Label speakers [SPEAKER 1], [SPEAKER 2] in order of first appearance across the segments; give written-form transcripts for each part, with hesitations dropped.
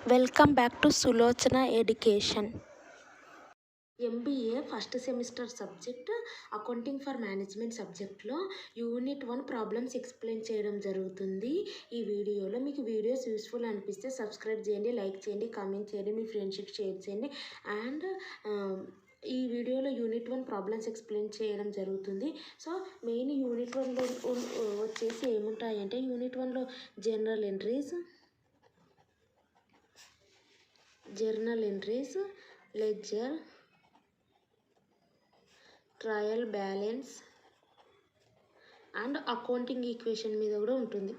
[SPEAKER 1] Welcome back to Sulochana education. MBA first semester subject accounting for management సబ్జెక్ట్లో unit 1 problems explain చేయడం జరుగుతుంది. ఈ వీడియోలో మీకు వీడియోస్ యూస్ఫుల్ అనిపిస్తే సబ్స్క్రైబ్ చేయండి, లైక్ చేయండి, కామెంట్ చేయండి, మీ ఫ్రెండ్స్కి షేర్ చేయండి. అండ్ ఈ వీడియోలో యూనిట్ 1 ప్రాబ్లమ్స్ ఎక్స్ప్లెయిన్ చేయడం జరుగుతుంది. సో మెయిన్ యూనిట్ 1లో వచ్చేసి ఏముంటాయంటే, యూనిట్ 1లో journal entries, ledger, trial balance and accounting equation మీద కూడా ఉంటుంది.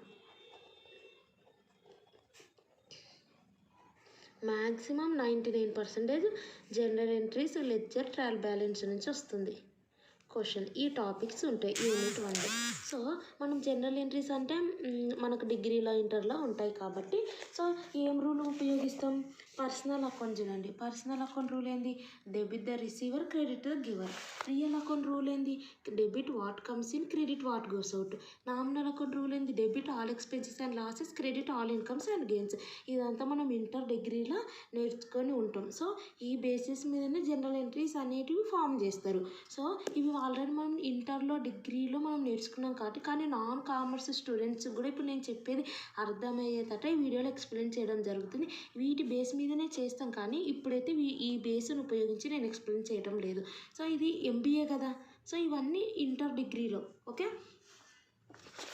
[SPEAKER 1] Maximum 99% general entries, ledger, trial balance నుంచి వస్తుంది క్వశ్చన్. ఈ టాపిక్స్ ఉంటాయి యూనిట్ 1లో. సో మనం జనరల్ ఎంట్రీస్ అంటే మనకు డిగ్రీలో ఇంటర్లో ఉంటాయి కాబట్టి, సో ఏం రూల్ ఉపయోగిస్తాం? పర్సనల్ అకౌంట్ చూడండి. పర్సనల్ అకౌంట్ రూల్ ఏంది? Debit the receiver, credit the giver. Real account rule ఏంది? Debit what comes in, credit what goes out. Nominal account rule ఏంది? Debit all expenses and losses, credit all incomes and gains. ఇదంతా మనం inter డిగ్రీలో నేర్చుకొని ఉంటాం. So ఈ basis మీదనే general entries అనేటివి ఫామ్ చేస్తారు. సో ఇవి ఆల్రెడీ మనం ఇంటర్లో డిగ్రీలో మనం నేర్చుకున్నాం కాబట్టి, కానీ నాన్ కామర్స్ స్టూడెంట్స్ కూడా ఇప్పుడు నేను చెప్పేది అర్థమయ్యేటట్టు ఈ వీడియోలో ఎక్స్ప్లెయిన్ చేయడం జరుగుతుంది. వీటి బేస్ మీదనే చేస్తాం, కానీ ఇప్పుడైతే ఈ బేస్ను ఉపయోగించి నేను ఎక్స్ప్లెయిన్ చేయడం లేదు. సో ఇది ఎంబీఏ కదా, సో ఇవన్నీ ఇంటర్ డిగ్రీలో. ఓకే,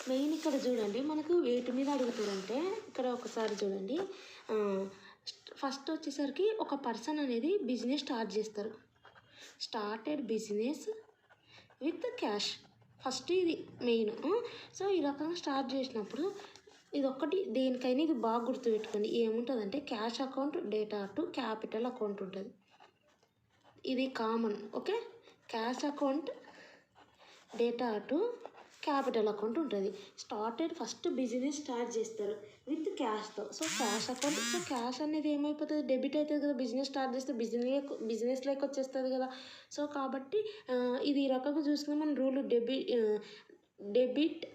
[SPEAKER 1] మెయిన్ ఇక్కడ చూడండి, మనకు వేటి మీద అడుగుతారంటే, ఇక్కడ ఒకసారి చూడండి. ఫస్ట్ వచ్చేసరికి ఒక పర్సన్ అనేది బిజినెస్ స్టార్ట్ చేస్తారు. Started business with cash. First ఇది మెయిన్. సో ఈ రకంగా స్టార్ట్ చేసినప్పుడు ఇది ఒక్కటి దేనికైనా ఇది బాగా గుర్తుపెట్టుకోండి. ఏముంటుందంటే cash account data to capital account ఉంటుంది. ఇది common. Okay, cash account data to capital account ఉంటుంది. స్టార్టెడ్ ఫస్ట్ బిజినెస్ స్టార్ట్ చేస్తారు విత్ క్యాష్తో. So cash account. So cash అనేది ఏమైపోతుంది? డెబిట్ అవుతుంది కదా. బిజినెస్ స్టార్ట్ చేస్తే బిజినెస్లోకి వచ్చేస్తుంది కదా. సో కాబట్టి ఇది ఈ రకంగా చూసుకుని మన rule debit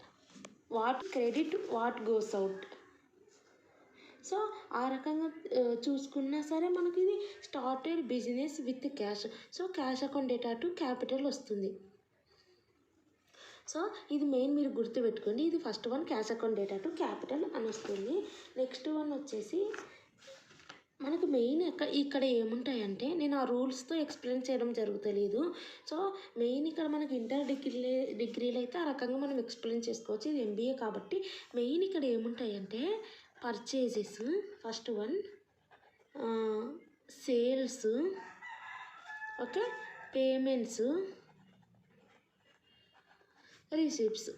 [SPEAKER 1] what, credit what goes out. So ఆ రకంగా చూసుకున్నా సరే మనకి ఇది started business with cash. So cash account data to capital వస్తుంది. సో ఇది మెయిన్ మీరు గుర్తుపెట్టుకోండి. ఇది first one cash account data to capital అని వస్తుంది. నెక్స్ట్ వన్ వచ్చేసి మనకు మెయిన్ ఇక్కడ ఏముంటాయంటే, నేను ఆ రూల్స్తో ఎక్స్ప్లెయిన్ చేయడం జరుగుతలేదు. సో మెయిన్ ఇక్కడ మనకి ఇంటర్ డిగ్రీలో అయితే ఆ రకంగా మనం ఎక్స్ప్లెయిన్ చేసుకోవచ్చు. ఇది ఎంబీఏ కాబట్టి మెయిన్ ఇక్కడ ఏముంటాయంటే, purchases first one, sales, okay, payments, receipts.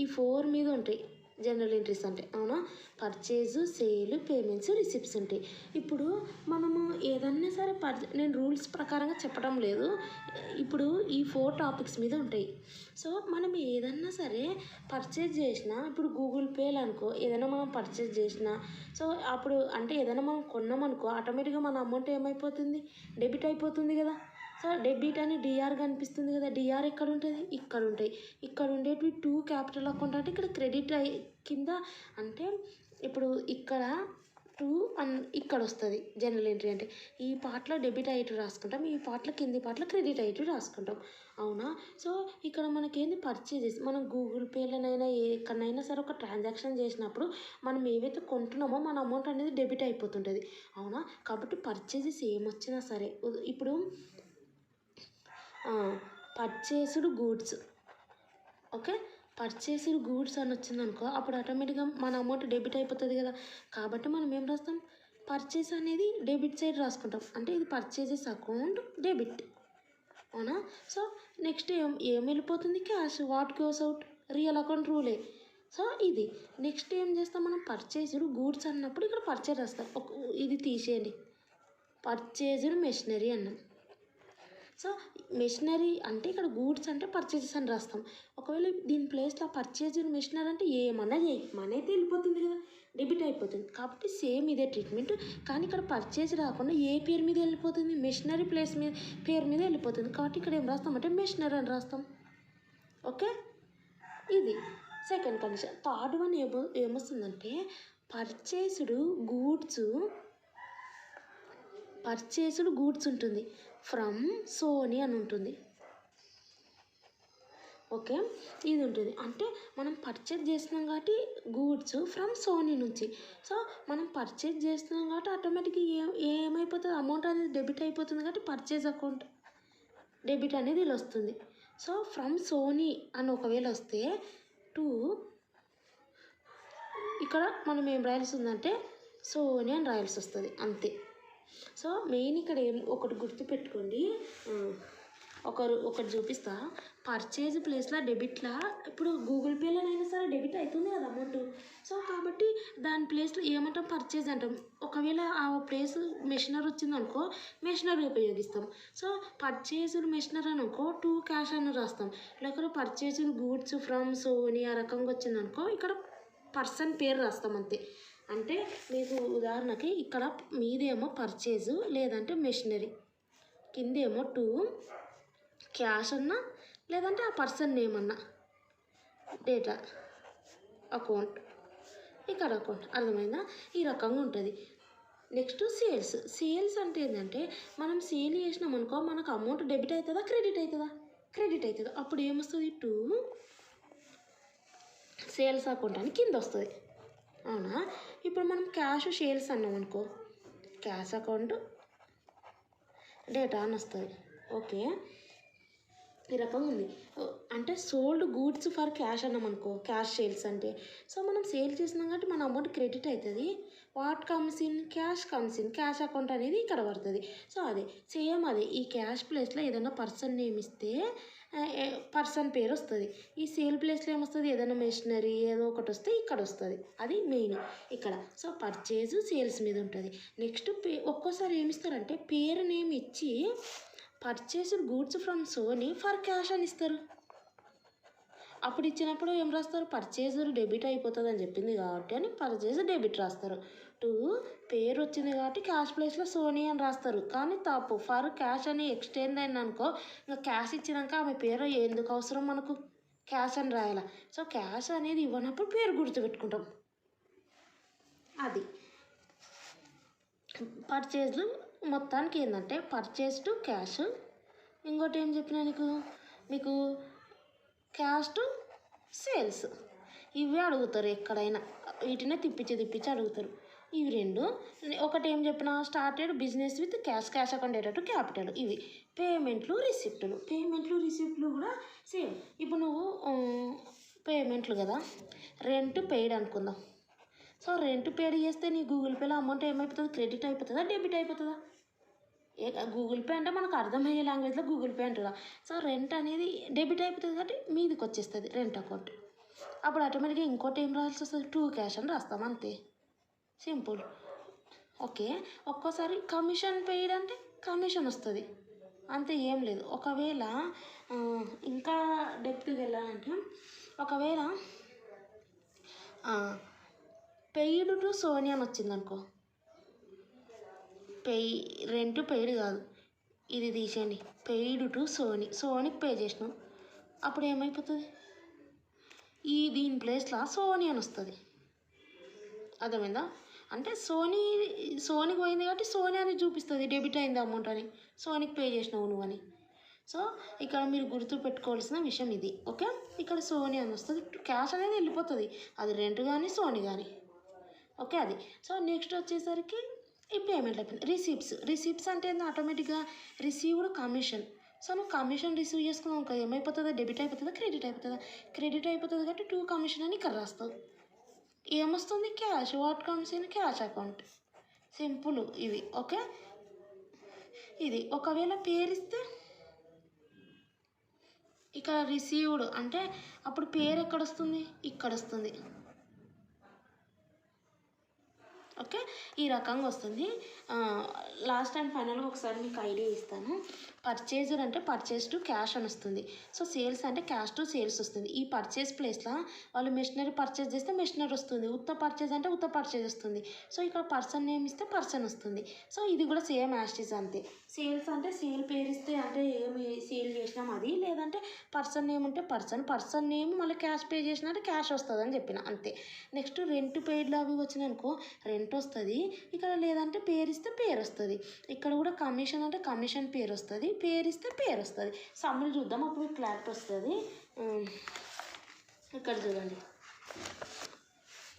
[SPEAKER 1] ఈ 4 మీద ఉంటాయి జనరల్ ఎంట్రీస్ అంటే. అవునా? పర్చేజ్, సేల్, పేమెంట్స్, రిసిప్ట్స్ ఉంటాయి. ఇప్పుడు మనము ఏదన్నా సరే నేను రూల్స్ ప్రకారంగా చెప్పడం లేదు. ఇప్పుడు ఈ 4 టాపిక్స్ మీద ఉంటాయి. సో మనం ఏదన్నా సరే పర్చేజ్ చేసినా, ఇప్పుడు గూగుల్ పేలు అనుకో, ఏదైనా మనం పర్చేజ్ చేసినా, సో అప్పుడు అంటే ఏదైనా మనం కొన్నామనుకో, ఆటోమేటిక్గా మన అమౌంట్ ఏమైపోతుంది? డెబిట్ అయిపోతుంది కదా. సో డెబిట్ అని డిఆర్ కనిపిస్తుంది కదా. డిఆర్ ఎక్కడ ఉంటుంది? ఇక్కడ ఉంటాయి. ఇక్కడ ఉండేటివి 2 క్యాపిటల్ అకౌంట్ అంటే ఇక్కడ క్రెడిట్ కింద, అంటే ఇప్పుడు ఇక్కడ 2 ఇక్కడ వస్తుంది జనరల్ ఎంట్రీ అంటే. ఈ పార్ట్లో డెబిట్ అయ్యేటివి రాసుకుంటాం, ఈ పార్ట్లో కింది పార్ట్లో క్రెడిట్ అయ్యేటివి రాసుకుంటాం. అవునా? సో ఇక్కడ మనకేంది? పర్చేజెస్. మనం గూగుల్ పేలోనైనా ఎక్కడైనా సరే ఒక ట్రాన్సాక్షన్ చేసినప్పుడు మనం ఏవైతే కొంటున్నామో మన అమౌంట్ అనేది డెబిట్ అయిపోతుంటుంది. అవునా? కాబట్టి పర్చేజెస్ ఏమొచ్చినా సరే, ఇప్పుడు purchased goods, okay, purchased goods అని వచ్చిందనుకో, అప్పుడు ఆటోమేటిక్గా మన అమౌంట్ డెబిట్ అయిపోతుంది కదా. కాబట్టి మనం ఏం రాస్తాం? పర్చేస్ అనేది డెబిట్ సైడ్ రాసుకుంటాం. అంటే ఇది పర్చేజెస్ అకౌంట్ డెబిట్. అవునా? సో నెక్స్ట్ ఏం వెళ్ళిపోతుంది? Cash. What goes out? Real account రూలే. సో ఇది నెక్స్ట్ ఏం చేస్తాం మనం? పర్చేస్డ్ గూడ్స్ అన్నప్పుడు ఇక్కడ పర్చేజ్ రాస్తాం. ఇది తీసేయండి, పర్చేజ్డ్ మెషినరీ అన్నాం. సో మెషినరీ అంటే ఇక్కడ గూడ్స్ అంటే పర్చేజెస్ అని రాస్తాం. ఒకవేళ దీని ప్లేస్లో పర్చేజ్డ్ మెషినరీ అంటే ఏమన్నా చేయి, మనీ అయితే వెళ్ళిపోతుంది కదా, డెబిట్ అయిపోతుంది. కాబట్టి సేమ్ ఇదే ట్రీట్మెంట్. కానీ ఇక్కడ పర్చేజ్ రాకుండా ఏ పేరు మీద వెళ్ళిపోతుంది? మెషినరీ ప్లేస్ మీద పేరు మీద వెళ్ళిపోతుంది. కాబట్టి ఇక్కడ ఏం రాస్తామంటే మెషినరీ అని రాస్తాం. ఓకే, ఇది సెకండ్ కండిషన్. థర్డ్ వన్ ఏమొస్తుందంటే, పర్చేస్డ్ గూడ్స్ ఉంటుంది, ఫ్రమ్ సోనీ అని ఉంటుంది. ఓకే, ఇది ఉంటుంది. అంటే మనం పర్చేజ్ చేస్తున్నాం కాబట్టి గూడ్స్ ఫ్రమ్ సోనీ నుంచి. సో మనం పర్చేజ్ చేస్తున్నాం కాబట్టి ఆటోమేటిక్గా ఏమైపోతుంది, అమౌంట్ అనేది డెబిట్ అయిపోతుంది కాబట్టి పర్చేజ్ అకౌంట్ డెబిట్ అనేది ఇలా వస్తుంది. సో ఫ్రమ్ సోనీ అని ఒకవేళ వస్తే టు ఇక్కడ మనం ఏం రాయాల్సి ఉందంటే సోనీ అని రాయాల్సి వస్తుంది అంతే. సో మెయిన్ ఇక్కడ ఒకటి గుర్తుపెట్టుకోండి, ఒకటి చూపిస్తా. పర్చేజ్ ప్లేస్లో డెబిట్లా ఇప్పుడు గూగుల్ పేలోనైనా సరే డెబిట్ అవుతుంది కదా అమౌంట్. సో కాబట్టి దాని ప్లేస్లో ఏమంటాం, పర్చేజ్ అంటాం. ఒకవేళ ఆ ప్లేస్ మెషినరీ వచ్చిందనుకో మెషినరీ ఉపయోగిస్తాం. సో పర్చేజ్డ్ మెషినరీ అనుకో టు క్యాష్ అని రాస్తాం. లేకపోతే పర్చేజ్డ్ గూడ్స్ ఫ్రమ్ సోనీ ఆ రకంగా వచ్చిందనుకో ఇక్కడ పర్సన్ పేరు రాస్తాం అంతే. అంటే మీకు ఉదాహరణకి ఇక్కడ మీదేమో పర్చేజ్ లేదంటే మెషినరీ, కిందేమో టు క్యాష్ అన్నా లేదంటే ఆ పర్సన్ నేమ్ అన్నా, డేటా అకౌంట్, ఇక్కడ అకౌంట్. అర్థమైందా? ఈ రకంగా ఉంటుంది. నెక్స్ట్ సేల్స్ అంటే ఏంటంటే మనం సేల్ చేసినాం అనుకో మనకు అమౌంట్ డెబిట్ అవుతుందా క్రెడిట్ అవుతుందా? క్రెడిట్ అవుతుంది. అప్పుడు ఏమొస్తుంది, టు సేల్స్ అకౌంట్ అని కింద వస్తుంది. అవునా? ఇప్పుడు మనం క్యాష్ సేల్స్ అన్నాం అనుకో క్యాష్ అకౌంట్ డేటా అని వస్తుంది. ఓకే, ఈ రకంగా ఉంది. అంటే సోల్డ్ గూడ్స్ ఫర్ క్యాష్ అన్నాం అనుకో క్యాష్ సేల్స్ అంటే. సో మనం సేల్ చేసినాం కాబట్టి మన అమౌంట్ క్రెడిట్ అవుతుంది. What comes in, cash comes in, cash account అనేది ఇక్కడ పడుతుంది. సో అదే సేమ్ అదే ఈ క్యాష్ ప్లేస్లో ఏదైనా పర్సన్ నేమ్ ఇస్తే పర్సన్ పేరు వస్తుంది. ఈ సేల్ ప్లేస్లో ఏమొస్తుంది, ఏదైనా మెషినరీ ఏదో ఒకటి వస్తే ఇక్కడ వస్తుంది. అది మెయిన్ ఇక్కడ. సో పర్చేజ్ సేల్స్ మీద ఉంటుంది. నెక్స్ట్ ఒక్కోసారి ఏమిస్తారంటే పేరు నేమ్ ఇచ్చి purchased goods from Soni for cash అని ఇస్తారు. అప్పుడు ఇచ్చినప్పుడు ఏం రాస్తారు, పర్చేజ్ డెబిట్ అయిపోతుంది అని చెప్పింది కాబట్టి అని పర్చేజ్ డెబిట్ రాస్తారు. టు పేరు వచ్చింది కాబట్టి క్యాష్ ప్లేస్లో సోనీ అని రాస్తారు. కానీ తప్పు, ఫర్ క్యాష్ అని ఎక్స్టెండ్ అయింది అనుకో ఇంకా క్యాష్ ఇచ్చినాక ఆమె పేరు ఎందుకు అవసరం మనకు, క్యాష్ అని రాయాలి. సో క్యాష్ అనేది ఇవ్వనప్పుడు పేరు గుర్తుపెట్టుకుంటాం. అది పర్చేజ్లు మొత్తానికి ఏంటంటే పర్చేజ్ టు క్యాష్, ఇంకోటి ఏం చెప్పినా మీకు క్యాష్ టు సేల్స్, ఇవే అడుగుతారు ఎక్కడైనా. వీటినే తిప్పించి అడుగుతారు. ఇవి రెండు. ఒకటి ఏం చెప్పిన, started business with cash account data to capital. ఇవి పేమెంట్లు రిసిప్ట్లు కూడా సేమ్. ఇప్పుడు నువ్వు పేమెంట్లు కదా, రెంట్ పెయిడ్ అనుకుందాం. సో రెంట్ పేడ్ చేస్తే నీ గూగుల్ పేలో అమౌంట్ ఏమైపోతుంది, క్రెడిట్ అయిపోతుందా డెబిట్ అయిపోతుందా? గూగుల్ పే అంటే మనకు అర్థమయ్యే లాంగ్వేజ్లో గూగుల్ పే అంటారా. సో రెంట్ అనేది డెబిట్ అయిపోతుంది కాబట్టి మీదికి వచ్చేస్తుంది రెంట్ అకౌంట్. అప్పుడు ఆటోమేటిక్గా ఇంకోటి ఏం రాయాల్సి వస్తుంది, టు క్యాష్ అని రాస్తాం అంతే, సింపుల్. ఓకే, ఒక్కోసారి కమిషన్ పెయిడ్ అంటే కమిషన్ వస్తుంది అంతే, ఏం లేదు. ఒకవేళ ఇంకా డెప్త్కి వెళ్ళాలంటే ఒకవేళ పెయిడ్ టు సోనీ అని వచ్చిందనుకో, రెంట్ పెయిడ్ కాదు, ఇది తీసేయండి, పెయిడ్ టు సోనీకి పే చేసినాం. అప్పుడు ఏమైపోతుంది, దీని ప్లేస్లో సోనీ అని వస్తుంది. అర్థమైందా? అంటే సోనీకి పోయింది కాబట్టి సోనీ అని చూపిస్తుంది, డెబిట్ అయింది అమౌంట్ అని, సోనీకి పే చేసినావు నువ్వు అని. సో ఇక్కడ మీరు గుర్తు పెట్టుకోవాల్సిన విషయం ఇది. ఓకే, ఇక్కడ సోనీ అని వస్తుంది, క్యాష్ అనేది వెళ్ళిపోతుంది, అది రెంట్ కానీ సోనీ కానీ. ఓకే, అది. సో నెక్స్ట్ వచ్చేసరికి ఈ పేమెంట్ అయిపోయింది. రిసిప్ట్స్ అంటే ఆటోమేటిక్గా రిసీవ్డ్ కమిషన్. సో నువ్వు కమిషన్ రిసీవ్ చేసుకున్నావు ఇంకా ఏమైపోతుందా, డెబిట్ అయిపోతుందా క్రెడిట్ అయిపోతుందా? క్రెడిట్ అయిపోతుంది కాబట్టి టు కమిషన్ అని ఇక్కడ రాస్తావు. ఏమొస్తుంది, cash, what comes in cash account, simple ఇవి. ఓకే, ఇది ఒకవేళ పేరు ఇస్తే ఇక్కడ రిసీవ్డ్ అంటే అప్పుడు పేరు ఎక్కడ వస్తుంది, ఇక్కడ వస్తుంది. ఓకే, ఈ రకంగా వస్తుంది. లాస్ట్ అండ్ ఫైనల్గా ఒకసారి మీకు ఐడియా ఇస్తాను. పర్చేజర్ అంటే పర్చేస్ టు క్యాష్ అని వస్తుంది. సో సేల్స్ అంటే క్యాష్ టు సేల్స్ వస్తుంది. ఈ పర్చేస్ ప్లేస్లో వాళ్ళు మెషినరీ పర్చేస్ చేస్తే మెషినరీ వస్తుంది, ఉత్త పర్చేజ్ అంటే ఉత్త పర్చేజ్ వస్తుంది. సో ఇక్కడ పర్సన్ నేమ్ ఇస్తే పర్సన్ వస్తుంది. సో ఇది కూడా సేమ్ యాస్టిస్ అంతే. సేల్స్ అంటే సేల్ పేరు ఇస్తే అంటే ఏమి సేల్ చేసినాం అది, లేదంటే పర్సన్ నేమ్ ఉంటే పర్సన్ నేమ్ మళ్ళీ క్యాష్ పే చేసినట్టు క్యాష్ వస్తుంది అని చెప్పిన అంతే. నెక్స్ట్ రెంట్ పెయిడ్లు అవి వచ్చినాయనుకో రెంట్ వస్తుంది ఇక్కడ, లేదంటే పేరు ఇస్తే పేరు వస్తుంది. ఇక్కడ కూడా కమిషన్ అంటే కమిషన్ పేరు వస్తుంది, పేరు ఇస్తే పేరు వస్తుంది. సమ్ములు చూద్దాం అప్పుడు మీకు క్లారిటీ వస్తుంది. ఇక్కడ చూడండి,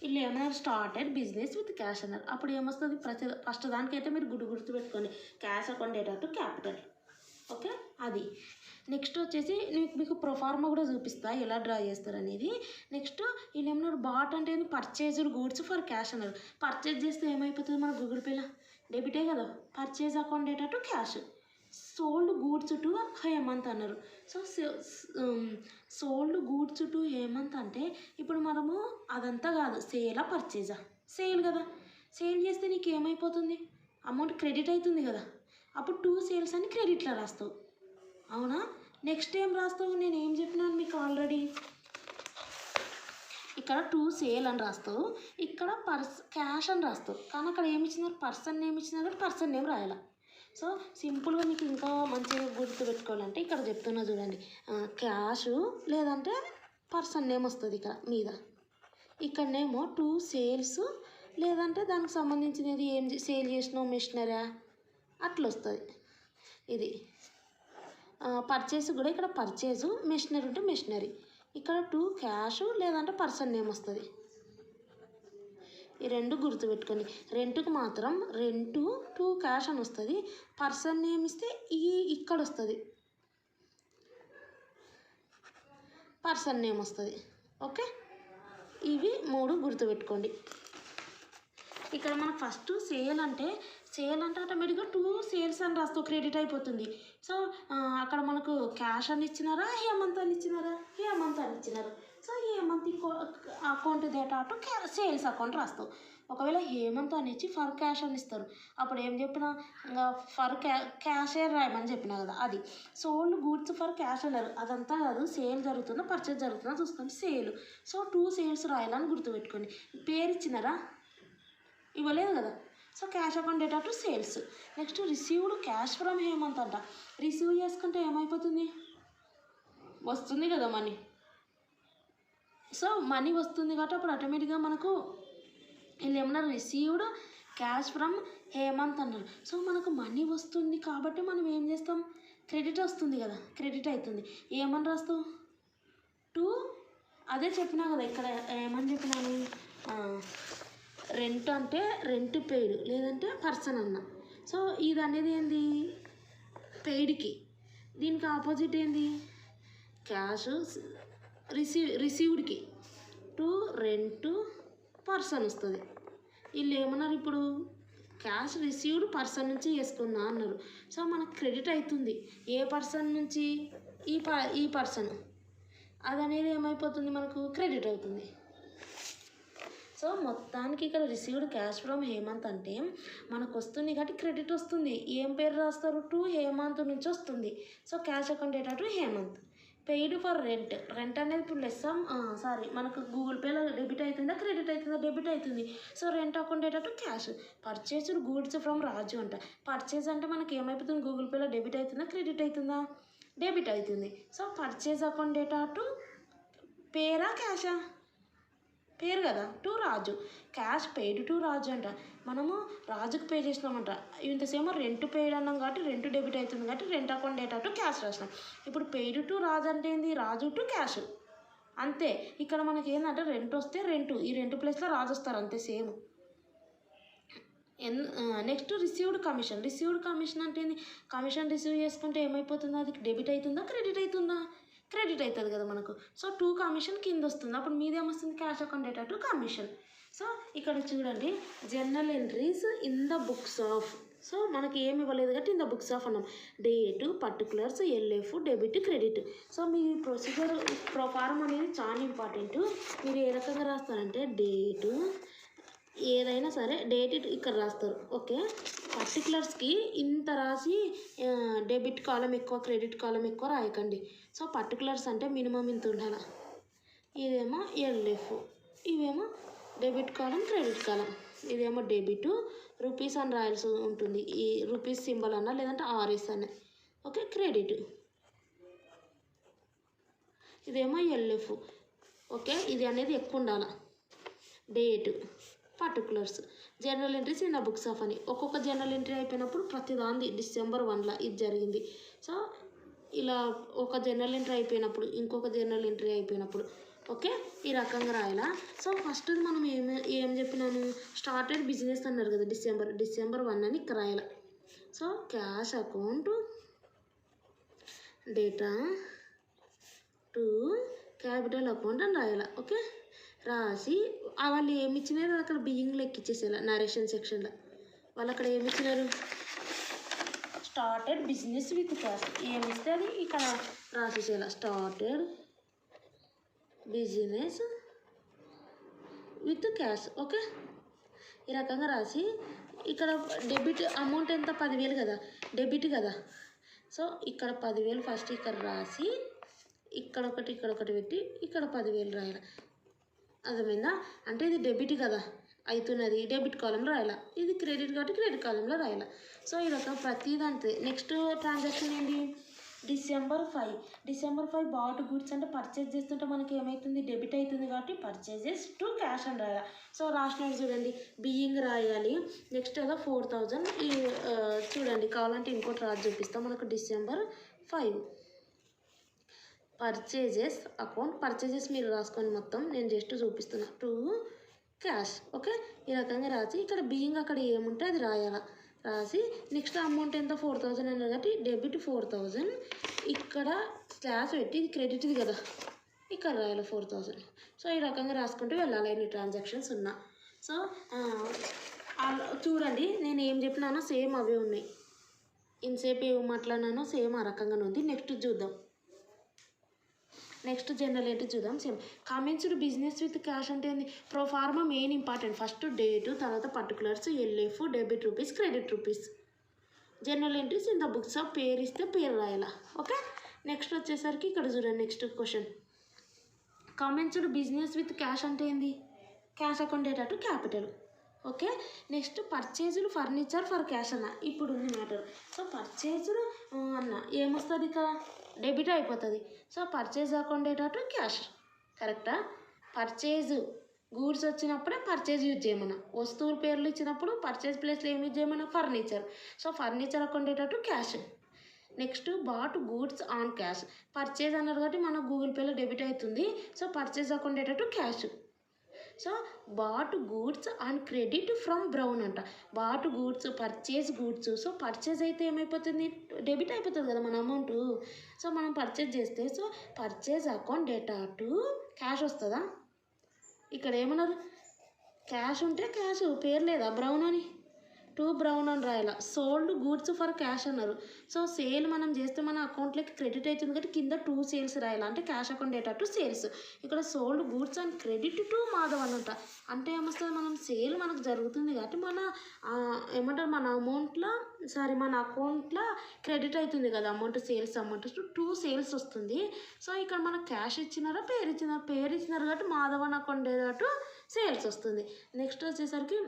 [SPEAKER 1] వీళ్ళు ఏమన్నారు, స్టార్టెడ్ బిజినెస్ విత్ క్యాష్ అన్నారు. అప్పుడు ఏమొస్తుంది, ఫస్ట్ దానికైతే మీరు గుర్తుపెట్టుకోండి, cash account data to capital. Okay, అది. నెక్స్ట్ వచ్చేసి మీకు ప్రొఫార్మా కూడా చూపిస్తా ఎలా డ్రా చేస్తారు అనేది. నెక్స్ట్ వీళ్ళు ఏమన్నారు, బాట్ అంటే పర్చేజ్డ్ గూడ్స్ ఫర్ క్యాష్ అన్నారు. పర్చేజ్ చేస్తే ఏమైపోతుంది మన గూగుల్ పేలో, డెబిటే కదా. Purchase account data to cash. Sold goods to Hemanth అన్నారు. So sold goods to Hemanth అంటే ఇప్పుడు మనము అదంతా కాదు, సేలా పర్చేజా, సేల్ కదా. సేల్ చేస్తే నీకు ఏమైపోతుంది, అమౌంట్ క్రెడిట్ అవుతుంది కదా. అప్పుడు 2 సేల్స్ అని క్రెడిట్లో రాస్తావు, అవునా. నెక్స్ట్ ఏం రాస్తావు, నేను ఏం చెప్పినాను మీకు ఆల్రెడీ, ఇక్కడ 2 సేల్ అని రాస్తావు, ఇక్కడ క్యాష్ అని రాస్తావు. కానీ అక్కడ ఏమి ఇచ్చినారు, పర్సన్ నేమ్ ఇచ్చినారు కాబట్టి పర్సన్ నేమ్ రాయాలి. సో సింపుల్గా మీకు ఇంకా మంచిగా గుర్తుపెట్టుకోవాలంటే ఇక్కడ చెప్తున్నా చూడండి, క్యాష్ లేదంటే పర్సన్ నేమ్ వస్తుంది ఇక్కడ మీద. ఇక్కడనేమో 2 సేల్స్ లేదంటే దానికి సంబంధించినది ఏం సేల్ చేసినావు, మెషినరీ అట్లా వస్తుంది. ఇది పర్చేస్ కూడా ఇక్కడ పర్చేసు, మెషినరీ ఉంటే మెషినరీ. ఇక్కడ 2 క్యాష్ లేదంటే పర్సన్ నేమ్ వస్తుంది. ఈ రెండు గుర్తుపెట్టుకోండి. రెంట్కి మాత్రం రెంటు 2 క్యాష్ అని వస్తుంది, పర్సన్ నేమ్ ఇస్తే ఇక్కడ వస్తుంది, పర్సన్ నేమ్ వస్తుంది. ఓకే, ఇవి 3 గుర్తుపెట్టుకోండి. ఇక్కడ మనకు ఫస్ట్ సేల్ అంటే ఆటోమేటిక్గా 2 సేల్స్ అని రాస్తావు, క్రెడిట్ అయిపోతుంది. సో అక్కడ మనకు క్యాష్ అని ఇచ్చినారా, హేమంత్ అని ఇచ్చినారా, హేమంత్ అని ఇచ్చినారు. So Hemanth account data to sales account రాస్తావు. ఒకవేళ హేమంత్ అని ఇచ్చి ఫర్ క్యాష్ అని ఇస్తారు, అప్పుడు ఏం చెప్పినా ఫర్ క్యాషే రాయమని చెప్పినా కదా. అది సోల్డ్ గూడ్స్ ఫర్ క్యాష్ అన్నారు, అదంతా కాదు, సేల్ జరుగుతుందా పర్చేజ్ జరుగుతుందా చూసుకోండి, సేల్. సో 2 సేల్స్ రాయాలని గుర్తుపెట్టుకోండి. పేరు ఇచ్చినారా, ఇవ్వలేదు కదా. So cash account data to sales. Next received cash from Hemant అంట. రిసీవ్ చేసుకుంటే ఏమైపోతుంది, వస్తుంది కదా మనీ. సో మనీ వస్తుంది కాబట్టి అప్పుడు ఆటోమేటిక్గా మనకు వీళ్ళు ఏమన్నారు, రిసీవ్డ్ క్యాష్ ఫ్రమ్ హేమంత్ అన్నారు. సో మనకు మనీ వస్తుంది కాబట్టి మనం ఏం చేస్తాం, క్రెడిట్ వస్తుంది కదా, క్రెడిట్ అవుతుంది. ఏమని రాస్తావు, 2 అదే చెప్పినా కదా. ఇక్కడ ఏమని చెప్పినాను, రెంట్ అంటే రెంట్ పెయిడ్ లేదంటే పర్సన్ అన్న. సో ఇది అనేది ఏంది, పెయిడ్కి. దీనికి ఆపోజిట్ ఏంది, క్యాష్ రిసీవ్డ్కి 2 రెంట్ పర్సన్ వస్తుంది. వీళ్ళు ఏమన్నారు, ఇప్పుడు క్యాష్ రిసీవ్డ్ పర్సన్ నుంచి వేసుకున్నా అన్నారు. సో మనకు క్రెడిట్ అవుతుంది ఏ పర్సన్ నుంచి, ఈ పర్సన్, అది అనేది ఏమైపోతుంది మనకు క్రెడిట్ అవుతుంది. సో మొత్తానికి ఇక్కడ రిసీవ్డ్ క్యాష్ ఫ్రమ్ హేమంత్ అంటే మనకు వస్తుంది కాబట్టి క్రెడిట్ వస్తుంది. ఏం పేరు రాస్తారు, 2 హేమంత్ నుంచి వస్తుంది. So cash account data to Hemant. Paid for rent అనేది ఇప్పుడు మనకు గూగుల్ పేలో డెబిట్ అవుతుందా క్రెడిట్ అవుతుందా, డెబిట్ అవుతుంది. So rent account data to cash. Purchased goods from Raju అంట. పర్చేజ్ అంటే మనకి ఏమైపోతుంది, గూగుల్ పేలో డెబిట్ అవుతుందా క్రెడిట్ అవుతుందా, డెబిట్ అవుతుంది. So purchase account data to పేరా క్యాషా, పేరు కదా, to Raju. Cash paid to Raju అంట. మనము రాజుకు పే చేసినామంట. ఇంతసేమో రెంట్ పెయిడ్ అన్నాం కాబట్టి రెంట్ డెబిట్ అవుతుంది కాబట్టి rent account data to cash రాసినాం. ఇప్పుడు పెయిడ్ టు రాజు అంటే ఏంది, రాజు టు క్యాష్ అంతే. ఇక్కడ మనకి ఏంటంటే రెంట్ వస్తే ఈ రెంట్ ప్లేస్లో రాజు వస్తారు అంతే, సేమ్. నెక్స్ట్ రిసీవ్డ్ కమిషన్ అంటే ఏంది, కమిషన్ రిసీవ్ చేసుకుంటే ఏమైపోతుందో అది డెబిట్ అవుతుందా క్రెడిట్ అవుతుందా, క్రెడిట్ అవుతుంది కదా మనకు. సో 2 కమిషన్ కింద వస్తుంది, అప్పుడు మీదేమొస్తుంది, cash account data to commission. So ఇక్కడ చూడండి, journal entries in the books of. So మనకి ఏమి ఇవ్వలేదు కాబట్టి ఇన్ ద బుక్స్ ఆఫ్ అన్నాం. Date, particulars, LF, debit, credit. So మీ ప్రొఫార్మ్ అనేది చాలా ఇంపార్టెంట్. మీరు ఏ రకంగా రాస్తారంటే డేటు, ఏదైనా సరే డేట్ ఇక్కడ రాస్తారు. ఓకే, పర్టికులర్స్కి ఇంత రాసి డెబిట్ కాలం ఎక్కువ క్రెడిట్ కాలం ఎక్కువ రాయకండి. సో పర్టికులర్స్ అంటే మినిమం ఇంత ఉండాలి. ఇదేమో ఎల్ఎఫ్, ఇవేమో డెబిట్ కాలం క్రెడిట్ కాలం. ఇదేమో డెబిట్ రూపీస్ అని రాయాల్సి ఉంటుంది, ఈ రూపీస్ సింబల్ అన్న లేదంటే ఆర్ఎస్ అన్న. ఓకే, క్రెడిట్ ఇదేమో ఎల్ఎఫ్. ఓకే, ఇది అనేది ఎక్కువ ఉండాలి. Date particulars general entries in the books of అని ఒక్కొక్క జనరల్ ఎంట్రీ అయిపోయినప్పుడు ప్రతిదాంది December 1 ఇది జరిగింది. సో ఇలా ఒక జనరల్ ఎంట్రీ అయిపోయినప్పుడు ఇంకొక జనరల్ ఎంట్రీ అయిపోయినప్పుడు ఓకే ఈ రకంగా రాయాలా. సో ఫస్ట్ మనం ఏం చెప్పినాను, స్టార్టెడ్ బిజినెస్ అన్నారు కదా December 1 అని ఇక్కడ రాయాలి. So cash account data to capital account అని రాయాలి. ఓకే, రాసి వాళ్ళు ఏమి ఇచ్చినారు అక్కడ బియ్యింగ్ లెక్కిచ్చేసేలా నరేషన్ సెక్షన్లో. వాళ్ళు అక్కడ ఏమి ఇచ్చినారు, స్టార్టెడ్ బిజినెస్ విత్ క్యాష్ ఏమి ఇస్తే అది ఇక్కడ రాసేసేలా. Started business with cash. Okay, ఈ రకంగా రాసి ఇక్కడ డెబిట్ అమౌంట్ ఎంత 10,000 కదా, డెబిట్ కదా. సో ఇక్కడ 10,000 ఫస్ట్ ఇక్కడ రాసి ఇక్కడ ఒకటి పెట్టి ఇక్కడ 10,000 రాయాలి. అర్థమైందా? అంటే ఇది డెబిట్ కదా అవుతున్నది, డెబిట్ కాలంలో రాయాలి. ఇది క్రెడిట్ కాబట్టి క్రెడిట్ కాలంలో రాయాలి. సో ఈ రకం ప్రతిదంతే. నెక్స్ట్ ట్రాన్సాక్షన్ ఏంటి, December 5 బాట్ గుడ్స్ అంటే పర్చేజ్ చేస్తుంటే మనకి ఏమవుతుంది, డెబిట్ అవుతుంది కాబట్టి పర్చేజెస్ టు క్యాష్ అని రాయాలి. సో రాసినట్టు చూడండి, బియ్యింగ్ రాయాలి. నెక్స్ట్ ఏదో 4,000 చూడండి, కావాలంటే ఇంకోటి రాసి చూపిస్తాం. మనకు December 5 పర్చేజెస్ అకౌంట్, పర్చేజెస్ మీరు రాసుకొని మొత్తం నేను జస్ట్ చూపిస్తున్నా టు క్యాష్. ఓకే, ఈ రకంగా రాసి ఇక్కడ బియ్యింగ్ అక్కడ ఏముంటే అది రాయాలి. రాసి నెక్స్ట్ అమౌంట్ ఎంత 4,000 అన్నారు కాబట్టి డెబిట్ 4,000 ఇక్కడ స్లాష్ పెట్టి ఇది క్రెడిట్ది కదా ఇక్కడ రాయాలి 4,000. సో ఈ రకంగా రాసుకుంటూ వెళ్ళాలి ఎన్ని ట్రాన్సాక్షన్స్ ఉన్నా. సో చూడండి నేను ఏం చెప్పినానో సేమ్ అవే ఉన్నాయి, ఇంతసేపు ఏం మాట్లాడినానో సేమ్ ఆ రకంగానే ఉంది. నెక్స్ట్ చూద్దాం, నెక్స్ట్ జనరల్ ఎంట్రీ చూద్దాం. Same commenced business with cash అంటే ఏంది, proforma main important. First date, తర్వాత particulars, LF, debit rupees, credit rupees. General entries ఇంత బుక్స్ ఆఫ్ పేరు ఇస్తే పేరు రాయాలా. ఓకే, నెక్స్ట్ వచ్చేసరికి ఇక్కడ చూడండి next question, commenced business with cash అంటే ఏంది, cash account data to capital. Okay, next purchased furniture for cash అన్న ఇప్పుడు ఉంది మ్యాటర్. సో పర్చేజ్డ్ అన్న ఏమొస్తుంది ఇక్కడ, డెబిట్ అయిపోతుంది. So purchase account data to cash కరెక్టా. పర్చేజ్ గూడ్స్ వచ్చినప్పుడే పర్చేజ్ యూజ్ చేయమన్నా, వస్తువుల పేర్లు ఇచ్చినప్పుడు పర్చేజ్ ప్లేస్లో ఏమి యూజ్ చేయమన్నా, furniture. So furniture account data to cash. Next bought goods on cash, purchase అన్నారు కాబట్టి మన గూగుల్ పేలో డెబిట్ అవుతుంది. So purchase account data to cash. So bought goods on credit from Brown అంట. Bought goods purchase goods, so purchase అయితే ఏమైపోతుంది, debit అయిపోతుంది కదా మన అమౌంట్. సో మనం పర్చేజ్ చేస్తే so purchase account data to cash వస్తుందా. ఇక్కడ ఏమన్నారు, క్యాష్ ఉంటే క్యాష్ పేరు లేదా బ్రౌన్ అని, టు బ్రౌన్ అని రాయాల. సోల్డ్ గూడ్స్ ఫర్ క్యాష్ అన్నారు. సో సేల్ మనం చేస్తే మన అకౌంట్లోకి క్రెడిట్ అవుతుంది కాబట్టి కింద 2 సేల్స్ రాయాలి, అంటే cash account data to sales. ఇక్కడ sold goods and credit to Madhav అనట. అంటే ఏమొస్తుంది, మనం సేల్ మనకు జరుగుతుంది కాబట్టి మన ఏమంటారు మన అమౌంట్లో మన అకౌంట్లో క్రెడిట్ అవుతుంది కదా అమౌంట్, సేల్స్ అమౌంట్ 2 సేల్స్ వస్తుంది. సో ఇక్కడ మనకు క్యాష్ ఇచ్చినారా పేరు ఇచ్చినారు కాబట్టి మాధవ్ అని అకౌంట్ డేటా టు సేల్స్ వస్తుంది. నెక్స్ట్ వచ్చేసరికి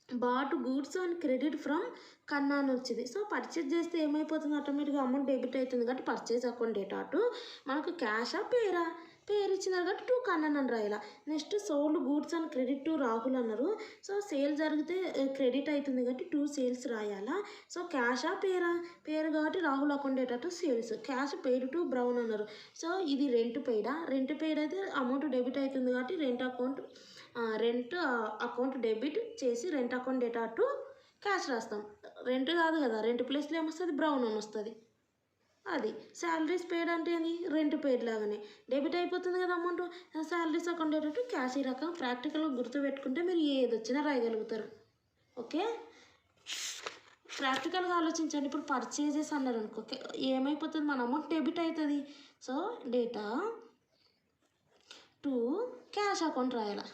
[SPEAKER 1] bought goods and credit from Kanna అని వచ్చింది. సో పర్చేజ్ చేస్తే ఏమైపోతుంది, ఆటోమేటిక్గా అమౌంట్ డెబిట్ అవుతుంది కాబట్టి పర్చేజ్ అకౌంట్ డేటా టు మనకు క్యాషా పేరు ఇచ్చినారు కాబట్టి 2 కన్నన్ అని రాయాల. Next sold goods and credit to Rahul అన్నారు. సో సేల్ జరిగితే క్రెడిట్ అవుతుంది కాబట్టి 2 సేల్స్ రాయాలా. సో క్యాషా పేరు కాబట్టి Rahul account data to sales. Cash paid to brown అన్నారు. సో ఇది రెంట్ పెయిడ్ అయితే అమౌంట్ డెబిట్ అవుతుంది కాబట్టి రెంట్ అకౌంట్ డెబిట్ చేసి rent account data to cash రాస్తాం. రెంట్ కాదు కదా, రెంట్ ప్లేస్లో ఏమొస్తుంది బ్రౌన్ అని వస్తుంది. అది శాలరీస్ పెయిడ్ అంటే ఏంది, రెంట్ పెయిడ్ లాగానే డెబిట్ అయిపోతుంది కదా amount, salaries account data to cash. ఈ రకం ప్రాక్టికల్గా గుర్తుపెట్టుకుంటే మీరు ఏది వచ్చినా రాయగలుగుతారు. ఓకే, ప్రాక్టికల్గా ఆలోచించండి. ఇప్పుడు పర్చేజెస్ అన్నారు అనుకో, ఏమైపోతుంది మన అమౌంట్ డెబిట్ అవుతుంది. So data to cash account రాయాలి,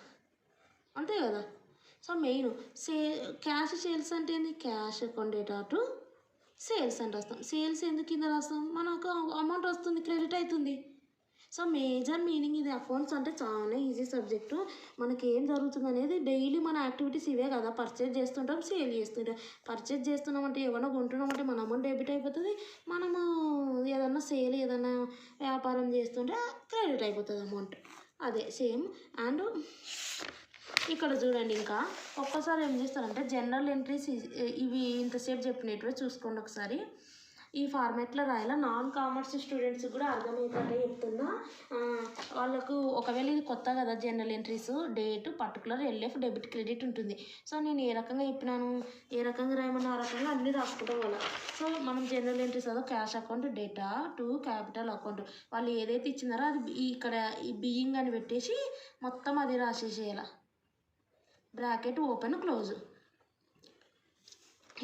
[SPEAKER 1] అంతే కదా. సో మెయిన్ క్యాష్ సేల్స్ అంటే ఏంది, cash account data to sales అని రాస్తాం. సేల్స్ ఎందుకు కింద రాస్తాం, మనకు అమౌంట్ వస్తుంది, క్రెడిట్ అవుతుంది. సో మేజర్ మీనింగ్ ఇది. అకౌంట్స్ అంటే చాలా ఈజీ సబ్జెక్టు. మనకి ఏం జరుగుతుంది అనేది డైలీ మన యాక్టివిటీస్ ఇవే కదా, పర్చేజ్ చేస్తుంటాం, సేల్ చేస్తుంటాం. పర్చేజ్ చేస్తున్నామంటే ఏమైనా కొంటున్నామంటే మన అమౌంట్ డెబిట్ అయిపోతుంది, మనము ఏదన్నా సేల్ ఏదైనా వ్యాపారం చేస్తుంటే క్రెడిట్ అయిపోతుంది అమౌంట్. అదే సేమ్. అండ్ ఇక్కడ చూడండి, ఇంకా ఒక్కసారి ఏం చేస్తారంటే జనరల్ ఎంట్రీస్ ఇవి ఇంతసేపు చెప్పినట్టుగా చూసుకోండి ఒకసారి. ఈ ఫార్మాట్లో రాయాల. నాన్ కామర్స్ స్టూడెంట్స్ కూడా అర్థమవుతుంటే చెప్తున్నా. వాళ్ళకు ఒకవేళ ఇది కొత్త కదా general entries, date, particular, LF, debit, credit ఉంటుంది. సో నేను ఏ రకంగా చెప్పినాను, ఏ రకంగా రాయమన్నా ఆ రకంగా అన్నీ రాసుకోవడం వల్ల. సో మనం జనరల్ ఎంట్రీస్ అదో cash account data to capital account, వాళ్ళు ఏదైతే ఇచ్చినారో అది ఇక్కడ ఈ బీయింగ్ అని పెట్టేసి మొత్తం అది రాసేసేయాలి. Bracket open close.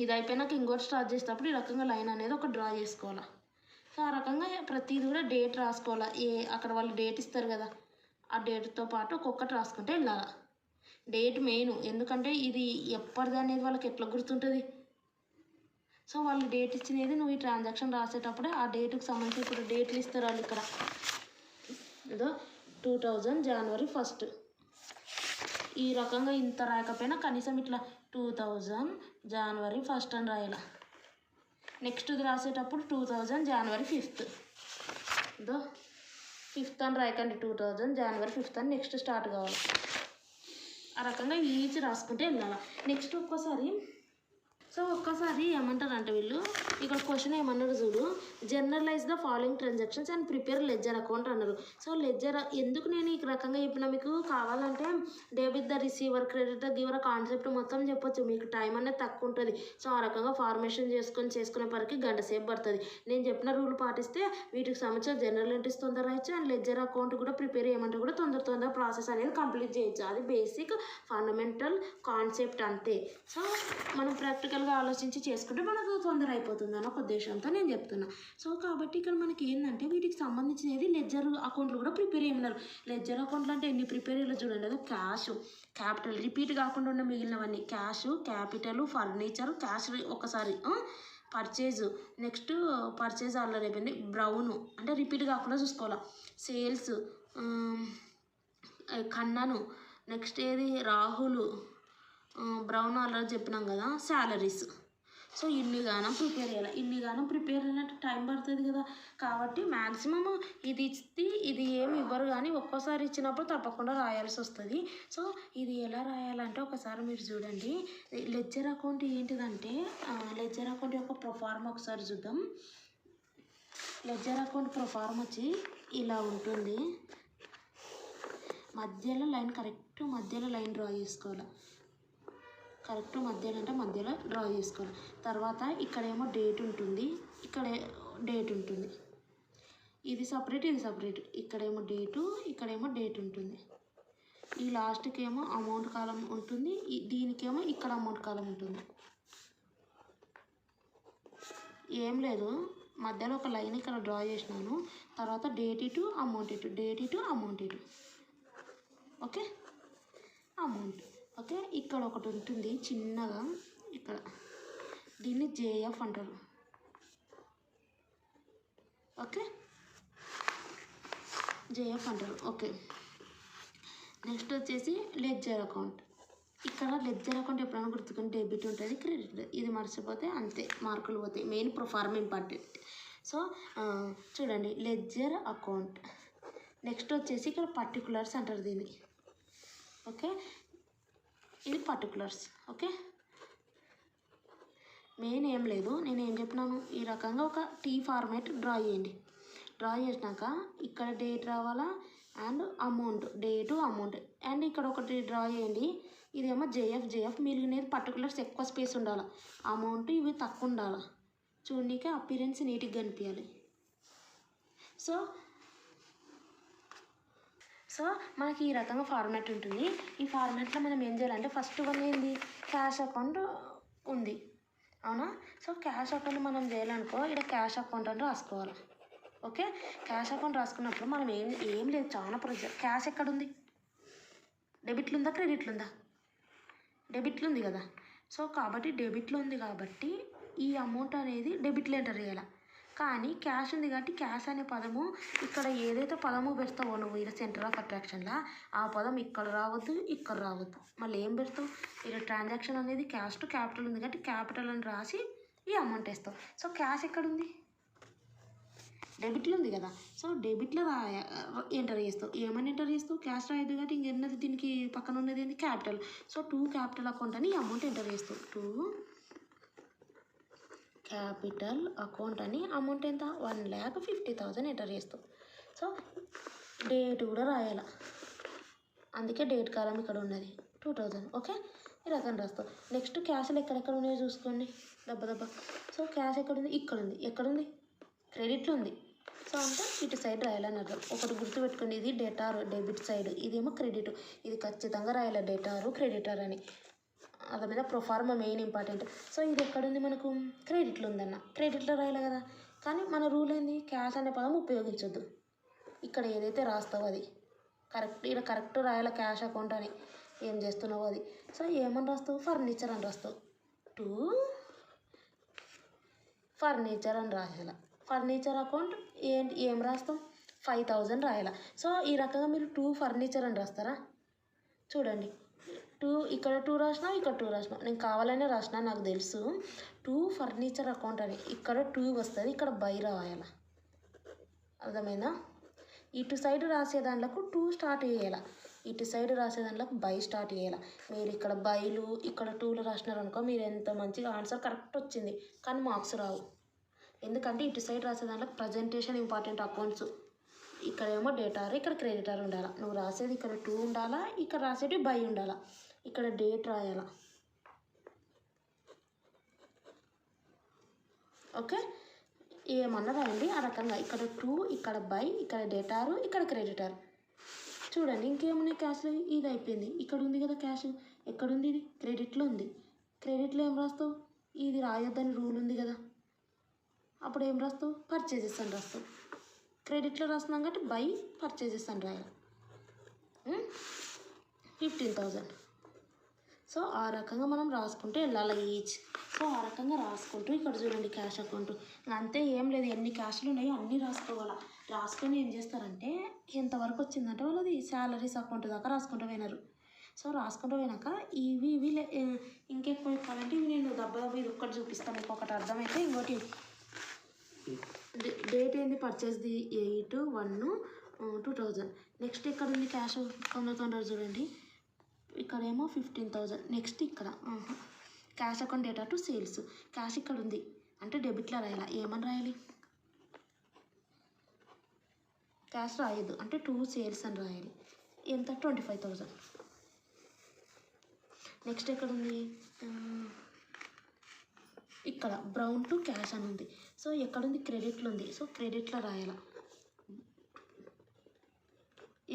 [SPEAKER 1] ఇది అయిపోయినాక ఇంకోటి స్టార్ట్ చేసేటప్పుడు ఈ రకంగా లైన్ అనేది ఒక డ్రా చేసుకోవాలి. సో ఆ రకంగా ప్రతిదీ కూడా డేట్ రాసుకోవాలి. అక్కడ వాళ్ళు డేట్ ఇస్తారు కదా, ఆ డేట్తో పాటు ఒక్కొక్కటి రాసుకుంటే వెళ్ళాలి. డేట్ మెయిన్, ఎందుకంటే ఇది ఎప్పటిది అనేది వాళ్ళకి ఎట్లా గుర్తుంటుంది. సో వాళ్ళు డేట్ ఇచ్చినది నువ్వు ఈ ట్రాన్సాక్షన్ రాసేటప్పుడే ఆ డేట్కి సంబంధించి ఇప్పుడు డేట్లు ఇస్తారు వాళ్ళు. ఇక్కడ ఏదో 2000 జనవరి 1 ఈ రకంగా ఇంత రాయకపోయినా కనీసం ఇట్లా 2000 జనవరి 1 అని రాయాల. నెక్స్ట్ది రాసేటప్పుడు 2000 జనవరి 5 దో 5 అని రాయకండి, 2000 జనవరి 5 అని నెక్స్ట్ స్టార్ట్ కావాలి. ఆ రకంగా ఈచ్ రాసుకుంటే వెళ్ళాలి. నెక్స్ట్ ఒక్కసారి ఏమంటారంటే వీళ్ళు ఇక్కడ క్వశ్చన్ ఏమన్నారు చూడు, journalize the following transactions and prepare ledger account అన్నారు. సో లెడ్జర్ ఎందుకు నేను ఈ రకంగా చెప్పిన, మీకు కావాలంటే debit the receiver, credit the giver concept మొత్తం చెప్పొచ్చు, మీకు టైం అనేది తక్కువ ఉంటుంది. సో ఆ రకంగా ఫార్మేషన్ చేసుకునే పరికి గంట సేపు పడుతుంది. నేను చెప్పిన రూల్ పాటిస్తే వీటికి సంబంధించిన జనరల్ ఎంట్రీస్ తొందర రాయొచ్చు, అండ్ లెడ్జర్ అకౌంట్ కూడా ప్రిపేర్ చేయమంటే కూడా తొందర ప్రాసెస్ అనేది కంప్లీట్ చేయొచ్చు. అది బేసిక్ ఫండమెంటల్ కాన్సెప్ట్ అంతే. సో మనం ప్రాక్టికల్గా ఆలోచించి చేసుకుంటే మనకు తొందర అయిపోతుంది అన్న ఒక ఉద్దేశంతో నేను చెప్తున్నా. సో కాబట్టి ఇక్కడ మనకి ఏంటంటే వీటికి సంబంధించినది లెడ్జర్ అకౌంట్లు కూడా ప్రిపేర్ చేయమన్నారు. లెడ్జర్ అకౌంట్లు అంటే ఎన్ని ప్రిపేర్ చేయాలో చూడండి. అది క్యాష్, క్యాపిటల్ రిపీట్ కాకుండా ఉన్న మిగిలినవన్నీ, క్యాష్, క్యాపిటల్, ఫర్నిచర్, క్యాష్ ఒకసారి, పర్చేజ్, నెక్స్ట్ పర్చేజ్ ఆల్రెడీ అయిపోయింది, బ్రౌను అంటే రిపీట్ కాకుండా చూసుకోవాలి, సేల్స్, కన్నను, నెక్స్ట్ ఏది రాహుల్, బ్రౌన్ ఆల్రెడీ చెప్పినాం కదా, శాలరీస్. సో ఇన్ని గానం ప్రిపేర్ చేయాలి. ఇన్ని గానం ప్రిపేర్ అయినట్టు టైం పడుతుంది కదా, కాబట్టి మ్యాక్సిమమ్ ఇది ఇచ్చి ఇది ఏమి ఇవ్వరు కానీ ఒక్కోసారి ఇచ్చినప్పుడు తప్పకుండా రాయాల్సి వస్తుంది. సో ఇది ఎలా రాయాలంటే ఒకసారి మీరు చూడండి. లెడ్జర్ అకౌంట్ ఏంటిదంటే లెడ్జర్ అకౌంట్ యొక్క ప్రొఫార్మ్ ఒకసారి చూద్దాం. లెడ్జర్ అకౌంట్ ప్రొఫార్మ్ వచ్చి ఇలా ఉంటుంది. మధ్యలో లైన్ కరెక్ట్ మధ్యలో లైన్ డ్రా చేసుకోవాలి. కరెక్ట్ మధ్యలో అంటే మధ్యలో డ్రా చేసుకోవాలి. తర్వాత ఇక్కడేమో డేట్ ఉంటుంది, ఇక్కడ డేట్ ఉంటుంది, ఇది సపరేట్ ఇది సపరేట్. ఇక్కడేమో డేటు, ఇక్కడేమో డేట్ ఉంటుంది. ఈ లాస్ట్కి ఏమో అమౌంట్ కాలం ఉంటుంది, దీనికేమో ఇక్కడ అమౌంట్ కాలం ఉంటుంది. ఏం లేదు, మధ్యలో ఒక లైన్ ఇక్కడ డ్రా చేసినాను. తర్వాత డేట్ ఇటు అమౌంట్ ఇటు, డేట్ ఇటు అమౌంట్ ఇటు. Okay, amount. ఓకే, ఇక్కడ ఒకటి ఉంటుంది చిన్నగా, ఇక్కడ దీన్ని జేఎఫ్ అంటారు. ఓకే, జేఎఫ్ అంటారు. ఓకే, నెక్స్ట్ వచ్చేసి లెడ్జర్ అకౌంట్. ఇక్కడ లెడ్జర్ అకౌంట్ ఎప్పుడైనా గుర్తుకొని డెబిట్ ఉంటుంది, క్రెడిట్. ఇది మర్చిపోతే అంతే, మార్కులు పోతాయి. Main perform important. సో చూడండి, లెడ్జర్ అకౌంట్. నెక్స్ట్ వచ్చేసి ఇక్కడ పర్టికులర్స్ అంటారు దీన్ని. ఓకే, ఇది పర్టికులర్స్. ఓకే, మెయిన్ ఏం లేదు, నేను ఏం చెప్పినాను, ఈ రకంగా ఒక టీ ఫార్మేట్ డ్రా చేయండి. డ్రా చేసినాక ఇక్కడ డేట్ రావాలా, and amount, date amount, and ఇక్కడ ఒకటి డ్రా చేయండి. ఇదేమో జేఎఫ్ మిగిలినది పర్టికులర్స్ ఎక్కువ స్పేస్ ఉండాలి, అమౌంట్ ఇవి తక్కువ ఉండాలి, చూడనీకి అపీరెన్స్ నీట్గా కనిపించాలి. సో మనకి ఈ రకంగా ఫార్మాట్ ఉంటుంది. ఈ ఫార్మాట్లో మనం ఏం చేయాలంటే ఫస్ట్ వన్ ఏంది, క్యాష్ అకౌంట్ ఉంది, అవునా. సో క్యాష్ అకౌంట్ మనం చేయాలనుకో, ఇక్కడ క్యాష్ అకౌంట్ అని రాసుకోవాలి. ఓకే, క్యాష్ అకౌంట్ రాసుకున్నప్పుడు మనం ఏం లేదు, చాలా ప్రొసీజర్. క్యాష్ ఎక్కడుంది, డెబిట్లు ఉందా క్రెడిట్లు ఉందా, డెబిట్లో ఉంది కదా. సో కాబట్టి డెబిట్లో ఉంది కాబట్టి ఈ అమౌంట్ అనేది డెబిట్లో ఎంటర్ చేయాలి. కానీ క్యాష్ ఉంది కాబట్టి క్యాష్ అనే పదము ఇక్కడ ఏదైతే పదము పెడతావో నువ్వు ఇక్కడ సెంటర్ ఆఫ్ అట్రాక్షన్లో ఆ పదం ఇక్కడ రావద్దు, ఇక్కడ రావద్దు. మళ్ళీ ఏం పెడతావు, ఇక్కడ ట్రాన్సాక్షన్ అనేది క్యాష్ టు క్యాపిటల్ ఉంది కాబట్టి క్యాపిటల్ అని రాసి ఈ అమౌంట్ వేస్తావు. సో క్యాష్ ఎక్కడ ఉంది, డెబిట్లో ఉంది కదా. సో డెబిట్లో ఎంటర్ చేస్తావు. ఏమని ఎంటర్ చేస్తావు, క్యాష్ రాయద్దు కాబట్టి ఇంకెన్నది దీనికి పక్కన ఉన్నది ఏంటి, capital. So to capital account అని ఈ అమౌంట్ ఎంటర్ చేస్తావు. టు క్యాపిటల్ అకౌంట్ అని అమౌంట్ ఎంత, 1,50,000 ఎంటర్ చేస్తావు. సో డేట్ కూడా రాయాలి, అందుకే డేట్ కాలం ఇక్కడ ఉన్నది 2000. ఓకే, ఈ రకం రాస్తావు. నెక్స్ట్ క్యాష్లు ఎక్కడెక్కడ ఉన్నాయో చూసుకోండి దెబ్బ. సో క్యాష్ ఎక్కడుంది, ఇక్కడ ఉంది. ఎక్కడుంది, క్రెడిట్లో ఉంది. సో అంటే ఇటు సైడ్ రాయాలని అర్థం. ఒకటి గుర్తుపెట్టుకోండి, ఇది డెటార్ డెబిట్ సైడ్, ఇదేమో క్రెడిట్. ఇది ఖచ్చితంగా రాయాలి డెటారు క్రెడిటర్ అని. అది మీద ప్రొఫార్మా మెయిన్ ఇంపార్టెంట్. సో ఇది ఎక్కడుంది, మనకు క్రెడిట్లో ఉందన్న, క్రెడిట్లో రాయాలి కదా. కానీ మన రూల్ ఏంది, క్యాష్ అనే పదం ఉపయోగించొద్దు. ఇక్కడ ఏదైతే రాస్తావో అది కరెక్ట్, ఇక్కడ కరెక్ట్ రాయాలి క్యాష్ అకౌంట్ అని. ఏం చేస్తున్నావో అది. సో ఏమని రాస్తావు, ఫర్నిచర్ అని రాస్తావు. టు ఫర్నిచర్ అని రాయాలి. ఫర్నిచర్ అకౌంట్ ఏం రాస్తాం, 5,000 రాయాలి. సో ఈ రకంగా మీరు 2 ఫర్నిచర్ అని రాస్తారా, చూడండి. 2 ఇక్కడ 2 రాసినా, ఇక్కడ 2 రాసినా, నేను కావాలనే రాసిన, నాకు తెలుసు. 2 ఫర్నిచర్ అకౌంట్ అని ఇక్కడ 2 వస్తుంది, ఇక్కడ బై రాయాలి. అర్థమైందా. ఇటు సైడ్ రాసే దాంట్లో 2 స్టార్ట్ చేయాలి, ఇటు సైడ్ రాసే దాంట్లో బై స్టార్ట్ చేయాలి. మీరు ఇక్కడ బైలు ఇక్కడ 2లు రాసినారనుకో, మీరు ఎంత మంచిగా ఆన్సర్ కరెక్ట్ వచ్చింది, కానీ మార్క్స్ రావు. ఎందుకంటే ఇటు సైడ్ రాసే దాంట్లో ప్రజెంటేషన్ ఇంపార్టెంట్, అకౌంట్స్. ఇక్కడ ఏమో డేటార్, ఇక్కడ క్రెడిటర్ ఉండాలి. నువ్వు రాసేది ఇక్కడ 2 ఉండాలా, ఇక్కడ రాసేది బై ఉండాలా. ఇక్కడ డేట్ రాయాలా. ఓకే, ఏమన్నా రాయండి ఆ రకంగా. ఇక్కడ 2, ఇక్కడ బై, ఇక్కడ డేటారు, ఇక్కడ క్రెడిటర్. చూడండి ఇంకేమున్నాయి క్యాష్లో, ఇది అయిపోయింది. ఇక్కడ ఉంది కదా క్యాష్, ఎక్కడుంది, ఇది క్రెడిట్లో ఉంది. క్రెడిట్లో ఏం రాస్తావు, ఇది రాయొద్దని రూల్ ఉంది కదా. అప్పుడు ఏం రాస్తావు, పర్చేజెస్ అని రాస్తావు. క్రెడిట్లో రాస్తున్నాం కాబట్టి బై పర్చేజెస్ అని రాయాలి. 15,000. సో ఆ రకంగా మనం రాసుకుంటూ వెళ్ళాలి ఈచ్. సో ఆ రకంగా రాసుకుంటూ ఇక్కడ చూడండి క్యాష్ అకౌంట్. అంతే, ఏం లేదు, ఎన్ని క్యాష్లు ఉన్నాయో అన్నీ రాసుకోవాలా. రాసుకొని ఏం చేస్తారంటే ఎంతవరకు వచ్చిందంటే వాళ్ళది శాలరీస్ అకౌంట్ దాకా రాసుకుంటూ పోయినారు. సో రాసుకుంటూ పోయినాక ఇవి ఇంకెక్కువ చెప్పాలంటే ఇవి నేను దెబ్బ ఇది ఒక్కటి చూపిస్తాను, మీకు ఒకటి అర్థమైతే. ఇంకోటి డేట్ ఏంది, పర్చేస్ది 8/1/2000. నెక్స్ట్ ఎక్కడ ఉంది క్యాష్, తొందర చూడండి. ఇక్కడేమో 15,000. నెక్స్ట్ ఇక్కడ cash account data to sales. Cash ఇక్కడ ఉంది అంటే డెబిట్లో రాయాలి. ఏమని రాయాలి, క్యాష్ రాయద్దు అంటే 2 సేల్స్ అని రాయాలి. ఎంత, 25,000. నెక్స్ట్ ఎక్కడ ఉంది, ఇక్కడ బ్రౌన్ టు క్యాష్ అని ఉంది. సో ఎక్కడుంది, క్రెడిట్లో ఉంది. సో క్రెడిట్లో రాయాలి.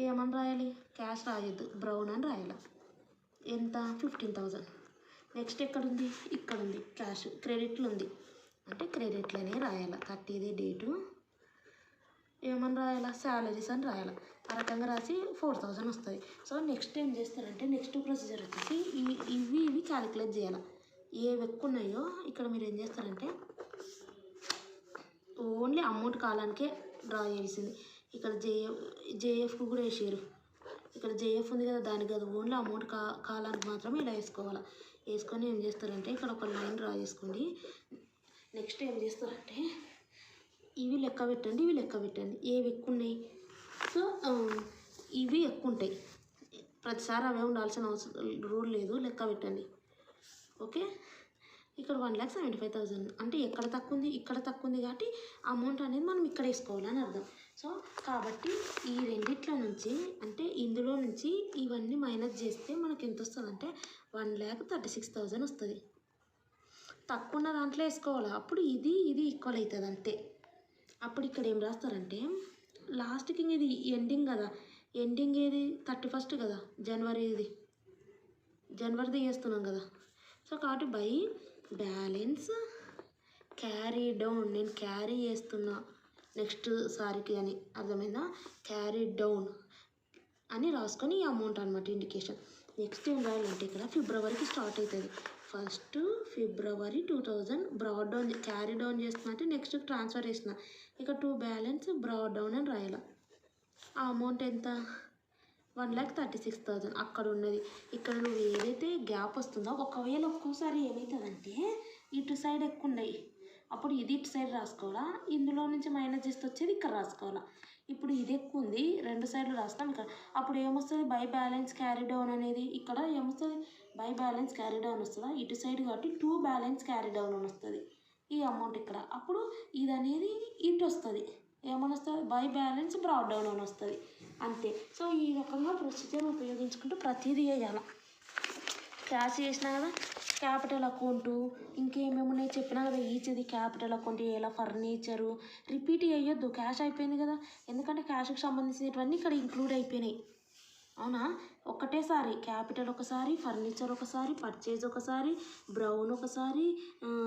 [SPEAKER 1] ఏమని రాయాలి, క్యాష్ రాయొద్దు, బ్రౌన్ అని రాయాలి. ఎంత, 15,000. నెక్స్ట్ ఎక్కడుంది, ఇక్కడ ఉంది క్యాష్, క్రెడిట్లో ఉంది అంటే క్రెడిట్లోనే రాయాలి. 30ది డేటు. ఏమని రాయాలా, శాలరీస్ అని రాయాలి. ఆ రకంగా రాసి 4,000 వస్తుంది. సో నెక్స్ట్ ఏం చేస్తారంటే నెక్స్ట్ ప్రొసీజర్ వచ్చేసి ఇవి క్యాలిక్యులేట్ చేయాలి. ఏవి ఎక్కువ ఉన్నాయో ఇక్కడ మీరు ఏం చేస్తారంటే ఓన్లీ అమౌంట్ కాలానికే డ్రా చేయాల్సింది. ఇక్కడ జేఎఫ్కు కూడా వేసారు. ఇక్కడ జేఎఫ్ ఉంది కదా, దానికి కదా, ఓన్లీ అమౌంట్ కాలానికి మాత్రమే ఇలా వేసుకోవాలి. వేసుకొని ఏం చేస్తారంటే ఇక్కడ ఒక లైన్ డ్రా చేసుకోండి. నెక్స్ట్ ఏం చేస్తారంటే ఇవి లెక్క పెట్టండి, ఇవి లెక్క పెట్టండి. ఏవి ఎక్కువ ఉన్నాయి, సో ఇవి ఎక్కువ ఉంటాయి. ప్రతిసారి అవే ఉండాల్సిన అవసరం రూల్ లేదు, లెక్క పెట్టండి. ఓకే, ఇక్కడ 1,75,000 అంటే ఎక్కడ తక్కువ ఉంది, ఇక్కడ తక్కువ ఉంది కాబట్టి అమౌంట్ అనేది మనం ఇక్కడ వేసుకోవాలని అర్థం. సో కాబట్టి ఈ రెండిట్లో నుంచి అంటే ఇందులో నుంచి ఇవన్నీ మైనస్ చేస్తే మనకు ఎంత వస్తుంది అంటే 1,36,000 వస్తుంది. తక్కువ ఉన్న దాంట్లో వేసుకోవాలి, అప్పుడు ఇది ఈక్వల్ అవుతుంది అంతే. అప్పుడు ఇక్కడ ఏం రాస్తారంటే లాస్ట్కి ఇది ఎండింగ్ కదా, ఎండింగ్ ఏది 31st కదా, జనవరిది చేస్తున్నాం కదా. సో కాబట్టి బై బ్యాలెన్స్ క్యారీ డౌన్, నేను క్యారీ చేస్తున్నా నెక్స్ట్ సారికి అని అర్థమైందా, క్యారీ డౌన్ అని రాసుకొని ఈ అమౌంట్ అనమాట ఇండికేషన్. నెక్స్ట్ ఏం రాయాలంటే ఇక్కడ ఫిబ్రవరికి స్టార్ట్ అవుతుంది. ఫస్ట్ ఫిబ్రవరి 2000 బ్రాడ్ డౌన్ క్యారీ డౌన్ చేస్తున్నా అంటే నెక్స్ట్ ట్రాన్స్ఫర్ చేసిన ఇక 2 బ్యాలెన్స్ బ్రాడ్ డౌన్ అని రాయాలి. ఆ అమౌంట్ ఎంత 1,36,000 అక్కడ ఉన్నది. ఇక్కడ నువ్వు ఏదైతే గ్యాప్ వస్తుందో ఒకవేళ ఒక్కోసారి ఏమవుతుందంటే ఇటు సైడ్ ఎక్కువ ఉన్నాయి, అప్పుడు ఇది ఇటు సైడ్ రాసుకోవాలా, ఇందులో నుంచి మైనస్ చేస్తే వచ్చేది ఇక్కడ రాసుకోవాలా. ఇప్పుడు ఇది ఎక్కువ ఉంది, రెండు సైడ్లు రాస్తాం ఇక్కడ. అప్పుడు ఏమొస్తుంది బై బ్యాలెన్స్ క్యారీ డౌన్ అనేది ఇక్కడ ఏమొస్తుంది బై బ్యాలెన్స్ క్యారీ డౌన్ వస్తుందా ఇటు సైడ్ కాబట్టి 2 బ్యాలెన్స్ క్యారీ డౌన్ అని వస్తుంది ఈ అమౌంట్ ఇక్కడ. అప్పుడు ఇది అనేది ఇటు వస్తుంది ఏమని వస్తుంది బై బ్యాలెన్స్ బ్రాడ్ డౌన్ అని వస్తుంది అంతే. సో ఈ రకంగా ప్రొసీజర్ ఉపయోగించుకుంటూ ప్రతిదీ వేయాలి. క్యాష్ చేసినా కదా క్యాపిటల్ అకౌంటు ఇంకేమేమి ఉన్నాయి చెప్పినా కదా ఈచ్ది క్యాపిటల్ అకౌంట్ వేయాలి. ఫర్నిచరు రిపీట్ చేయొద్దు, క్యాష్ అయిపోయింది కదా, ఎందుకంటే క్యాష్కి సంబంధించినవన్నీ ఇక్కడ ఇంక్లూడ్ అయిపోయినాయి అవునా. ఒకటేసారి క్యాపిటల్ ఒకసారి, ఫర్నిచర్ ఒకసారి, పర్చేజ్ ఒకసారి, బ్రౌన్ ఒకసారి,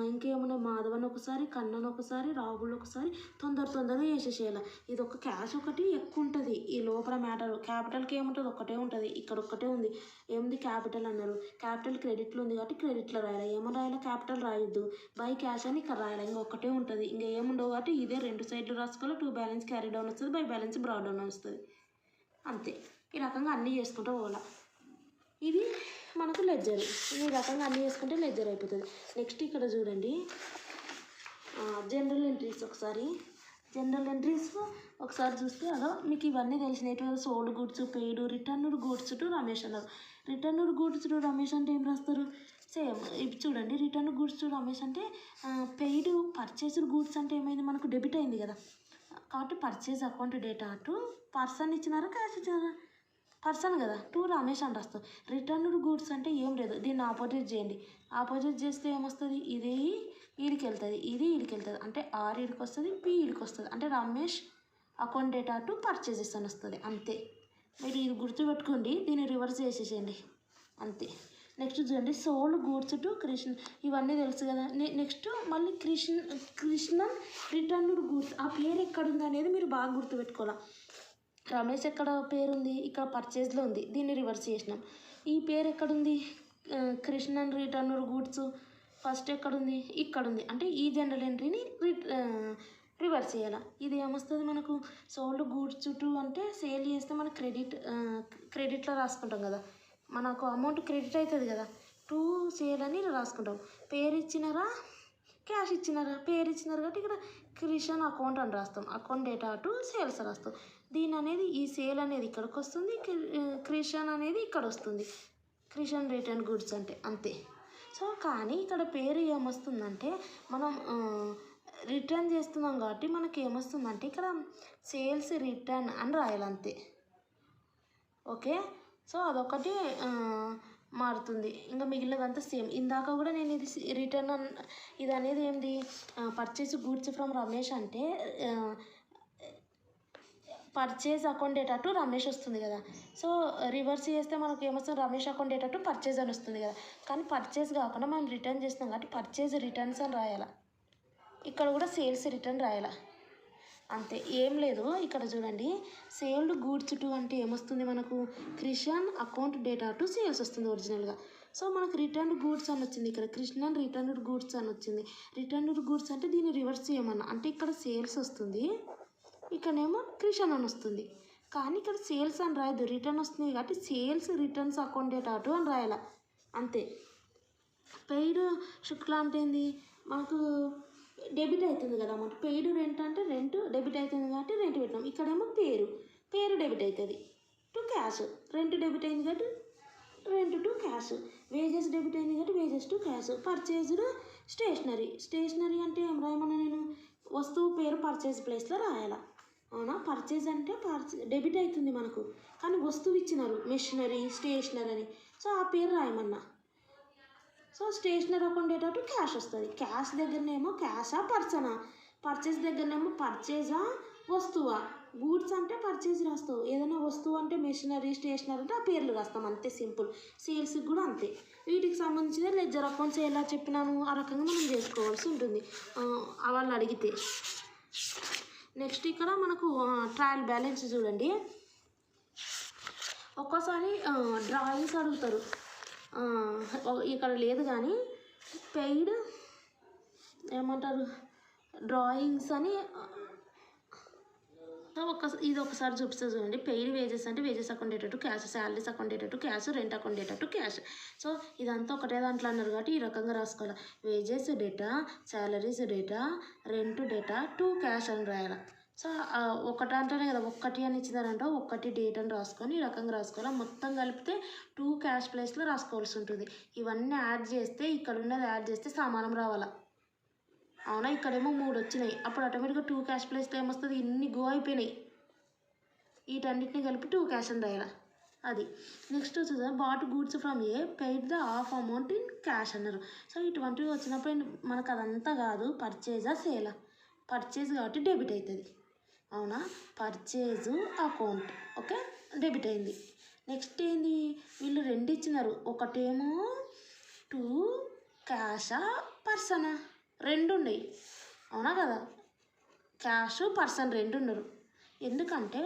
[SPEAKER 1] ఇంకేమున్నాయి మాధవన్ ఒకసారి, కన్నన్ ఒకసారి, రాహుల్ ఒకసారి, తొందరగా చేసేసేయాలి. ఇది ఒక క్యాష్ ఒకటి ఎక్కువ ఉంటుంది ఈ లోపల మ్యాటర్. క్యాపిటల్కి ఏముంటుంది ఒకటే ఉంటుంది, ఇక్కడ ఒక్కటే ఉంది ఏముంది క్యాపిటల్ అన్నారు. క్యాపిటల్ క్రెడిట్లో ఉంది కాబట్టి క్రెడిట్లో రాయాలి. ఏమని రాయాలి క్యాపిటల్ రాయొద్దు, బై క్యాష్ అని ఇక్కడ రాయాలి. ఇంకొకటే ఉంటుంది, ఇంకా ఏముండవు కాబట్టి ఇదే రెండు సైడ్లు రాసుకోవాలి. 2 బ్యాలెన్స్ క్యారీ డౌన్ వస్తుంది, బై బ్యాలెన్స్ బ్రాడ్ డౌన్ వస్తుంది అంతే. ఈ రకంగా అన్నీ చేసుకుంటూ పోవాలి. ఇది మనకు లెడ్జర్. ఈ రకంగా అన్నీ చేసుకుంటే లెడ్జర్ అయిపోతుంది. నెక్స్ట్ ఇక్కడ చూడండి జనరల్ ఎంట్రీస్. జనరల్ ఎంట్రీస్ ఒకసారి చూస్తే అదో మీకు ఇవన్నీ తెలిసినవి. Sold goods, paid, returned goods to Ramesh అన్నారు. రిటర్న్డ్ గూడ్స్ టు రమేష్ అంటే ఏం రాస్తారు సేమ్. ఇప్పుడు చూడండి రిటర్న్ గూడ్స్ టు రమేష్ అంటే పెయిడ్ పర్చేస్డ్ గూడ్స్ అంటే ఏమైంది మనకు డెబిట్ అయింది కదా, కాబట్టి purchase account data to person ఇచ్చినారా క్యాష్ ఇచ్చినారా పర్సన్ కదా, టు రమేష్ అని రాస్తాం. రిటర్న్డ్ గూడ్స్ అంటే ఏం లేదు, దీన్ని ఆపోజిట్ చేయండి. ఆపోజిట్ చేస్తే ఏమొస్తుంది ఇది ఈడికి వెళ్తుంది, ఇది ఈడికి వెళ్తుంది అంటే ఆర్ ఈడికి వస్తుంది, పి ఈడికి వస్తుంది అంటే Ramesh account data to purchases అని వస్తుంది అంతే. మీరు ఇది గుర్తుపెట్టుకోండి, దీన్ని రివర్స్ చేసేసేయండి అంతే. నెక్స్ట్ చూడండి సోల్డ్ గూడ్స్ టు కృష్ణ, ఇవన్నీ తెలుసు కదా. నెక్స్ట్ మళ్ళీ కృష్ణ రిటర్న్డ్ గూడ్స్ ఆ పేరు ఎక్కడుంది అనేది మీరు బాగా గుర్తుపెట్టుకోవాలి. రమేష్ ఎక్కడ పేరుంది ఇక్కడ పర్చేజ్లో ఉంది, దీన్ని రివర్స్ చేసినాం. ఈ పేరు ఎక్కడుంది కృష్ణన్ రిటర్న్డ్ గూడ్స్ ఫస్ట్ ఎక్కడుంది ఇక్కడ ఉంది అంటే ఈ జనరల్ ఎంట్రీని రివర్స్ చేయాలి. ఇది ఏమొస్తుంది మనకు సోల్డ్ గూడ్స్ టు అంటే సేల్ చేస్తే మనకు క్రెడిట్లో రాసుకుంటాం కదా, మనకు అమౌంట్ క్రెడిట్ అవుతుంది కదా, టు సేల్ అని రాసుకుంటాం. పేరు ఇచ్చినారా క్యాష్ ఇచ్చినారా, పేరు ఇచ్చినారు కాబట్టి ఇక్కడ క్రిషన్ అకౌంట్ అని రాస్తాం, అకౌంట్ డేటా టు సేల్స్ రాస్తాం. దీని అనేది ఈ సేల్ అనేది ఇక్కడికి వస్తుంది, క్రిషన్ అనేది ఇక్కడ వస్తుంది, క్రిషన్ రిటర్న్ గుడ్స్ అంటే అంతే. సో కానీ ఇక్కడ పేరు ఏమొస్తుందంటే మనం రిటర్న్ చేస్తున్నాం కాబట్టి మనకి ఏమొస్తుందంటే ఇక్కడ సేల్స్ రిటర్న్ అని రాయాలి అంతే. ఓకే సో అదొకటి మారుతుంది, ఇంకా మిగిలినదంతా సేమ్. ఇందాక కూడా నేను ఇది రిటర్న్ ఇది అనేది ఏంది పర్చేస్ గూడ్స్ ఫ్రమ్ రమేష్ అంటే purchase account data to Ramesh వస్తుంది కదా. సో రివర్స్ చేస్తే మనకు ఏమొస్తుంది Ramesh account data to purchase అని వస్తుంది కదా, కానీ పర్చేజ్ కాకుండా మనం రిటర్న్ చేస్తున్నాం కాబట్టి పర్చేజ్ రిటర్న్స్ అని రాయాలి. ఇక్కడ కూడా సేల్స్ రిటర్న్ రాయాలి అంతే, ఏం లేదు. ఇక్కడ చూడండి సేల్డ్ గూడ్స్ టు అంటే ఏమొస్తుంది మనకు Krishan account data to sales వస్తుంది ఒరిజినల్గా. సో మనకు రిటర్న్డ్ గూడ్స్ అని వచ్చింది, ఇక్కడ కృష్ణన్ రిటర్న్డ్ గూడ్స్ అని వచ్చింది. రిటర్న్డ్ గూడ్స్ అంటే దీన్ని రివర్స్ చేయమన్నా అంటే ఇక్కడ సేల్స్ వస్తుంది, ఇక్కడేమో క్రిషన్ అని వస్తుంది, కానీ ఇక్కడ సేల్స్ అని రాయద్దు రిటర్న్ వస్తుంది కాబట్టి sales returns account data to అని రాయాలి అంతే. పెయిడ్ శుక్ల అంటే ఏంది మనకు డెబిట్ అవుతుంది కదా అమౌంట్, పెయిడ్ రెంట్ అంటే రెంట్ డెబిట్ అవుతుంది కాబట్టి రెంట్ పెట్టినాం. ఇక్కడేమో పేరు డెబిట్ అవుతుంది టు క్యాష్, రెంట్ డెబిట్ అయింది కాబట్టి rent to cash, wages debit అయింది కాబట్టి wages to cash. Purchased stationery అంటే ఏం రాయమన్నా నేను వస్తువు పేరు పర్చేజ్ ప్లేస్లో రాయాలా అవునా. పర్చేజ్ అంటే డెబిట్ అవుతుంది మనకు, కానీ వస్తువు ఇచ్చినారు మెషినరీ స్టేషనరీ అని, సో ఆ పేరు రాయమన్నా. So stationery account data to cash వస్తుంది. క్యాష్ దగ్గరనేమో క్యాషా పర్సనా, పర్చేజ్ దగ్గరనేమో పర్చేజా వస్తువా, గూడ్స్ అంటే పర్చేజ్ రాస్తావు, ఏదైనా వస్తువు అంటే మెషినరీ స్టేషనరీ అంటే ఆ పేర్లు రాస్తాం అంతే సింపుల్. సేల్స్కి కూడా అంతే. వీటికి సంబంధించిన లెడ్జర్ అకౌంట్స్ ఎలా చెప్పినాను ఆ రకంగా మనం చేసుకోవాల్సి ఉంటుంది వాళ్ళు అడిగితే. నెక్స్ట్ ఇక్కడ మనకు ట్రయల్ బ్యాలెన్స్ చూడండి. ఒక్కోసారి డ్రాయింగ్స్ అడుగుతారు. ఇక్కడ లేదు కానీ పెయిడ్ ఏమంటారు డ్రాయింగ్స్ అని ఇది ఒకసారి చూపిస్తుంది చూడండి. పెయిడ్ వేజెస్ అంటే wages account data to cash, salaries account data to cash, rent account data to cash. So ఇదంతా ఒకటే దాంట్లో అన్నారు కాబట్టి ఈ రకంగా రాసుకోవాలి. Wages data, salaries data, rent data to cash అని రాయాలి. సో ఒకటి అంటేనే కదా ఒక్కటి అని ఇచ్చినారంటే ఒక్కటి డేట్ అని రాసుకొని ఈ రకంగా రాసుకోవాలి. మొత్తం కలిపితే 2 క్యాష్ ప్లేస్లో రాసుకోవాల్సి ఉంటుంది. ఇవన్నీ యాడ్ చేస్తే ఇక్కడ ఉన్నది యాడ్ చేస్తే సమానం రావాలా. అవునా, ఇక్కడేమో 3 వచ్చినాయి. అప్పుడు ఆటోమేటిక్గా 2 క్యాష్ ప్లేస్లో ఏమొస్తుంది, ఇన్ని గో అయిపోయినాయి. వీటన్నిటిని కలిపి 2 క్యాష్ అని రాయాలి. అది నెక్స్ట్ వచ్చేసి bought goods from A paid the half amount in cash అన్నారు. సో ఇటువంటివి వచ్చినప్పుడు మనకు అదంతా కాదు, పర్చేజా సేలా. పర్చేజ్ కాబట్టి డెబిట్ అవుతుంది. అవునా, పర్చేజు అకౌంట్ ఓకే డెబిట్ అయింది. నెక్స్ట్ ఏంది, వీళ్ళు 2 ఇచ్చినారు. ఒకటేమో 2 క్యాషా పర్సనా 2 ఉన్నాయి. అవునా కదా, క్యాష్ పర్సన్ 2 ఉన్నారు. ఎందుకంటే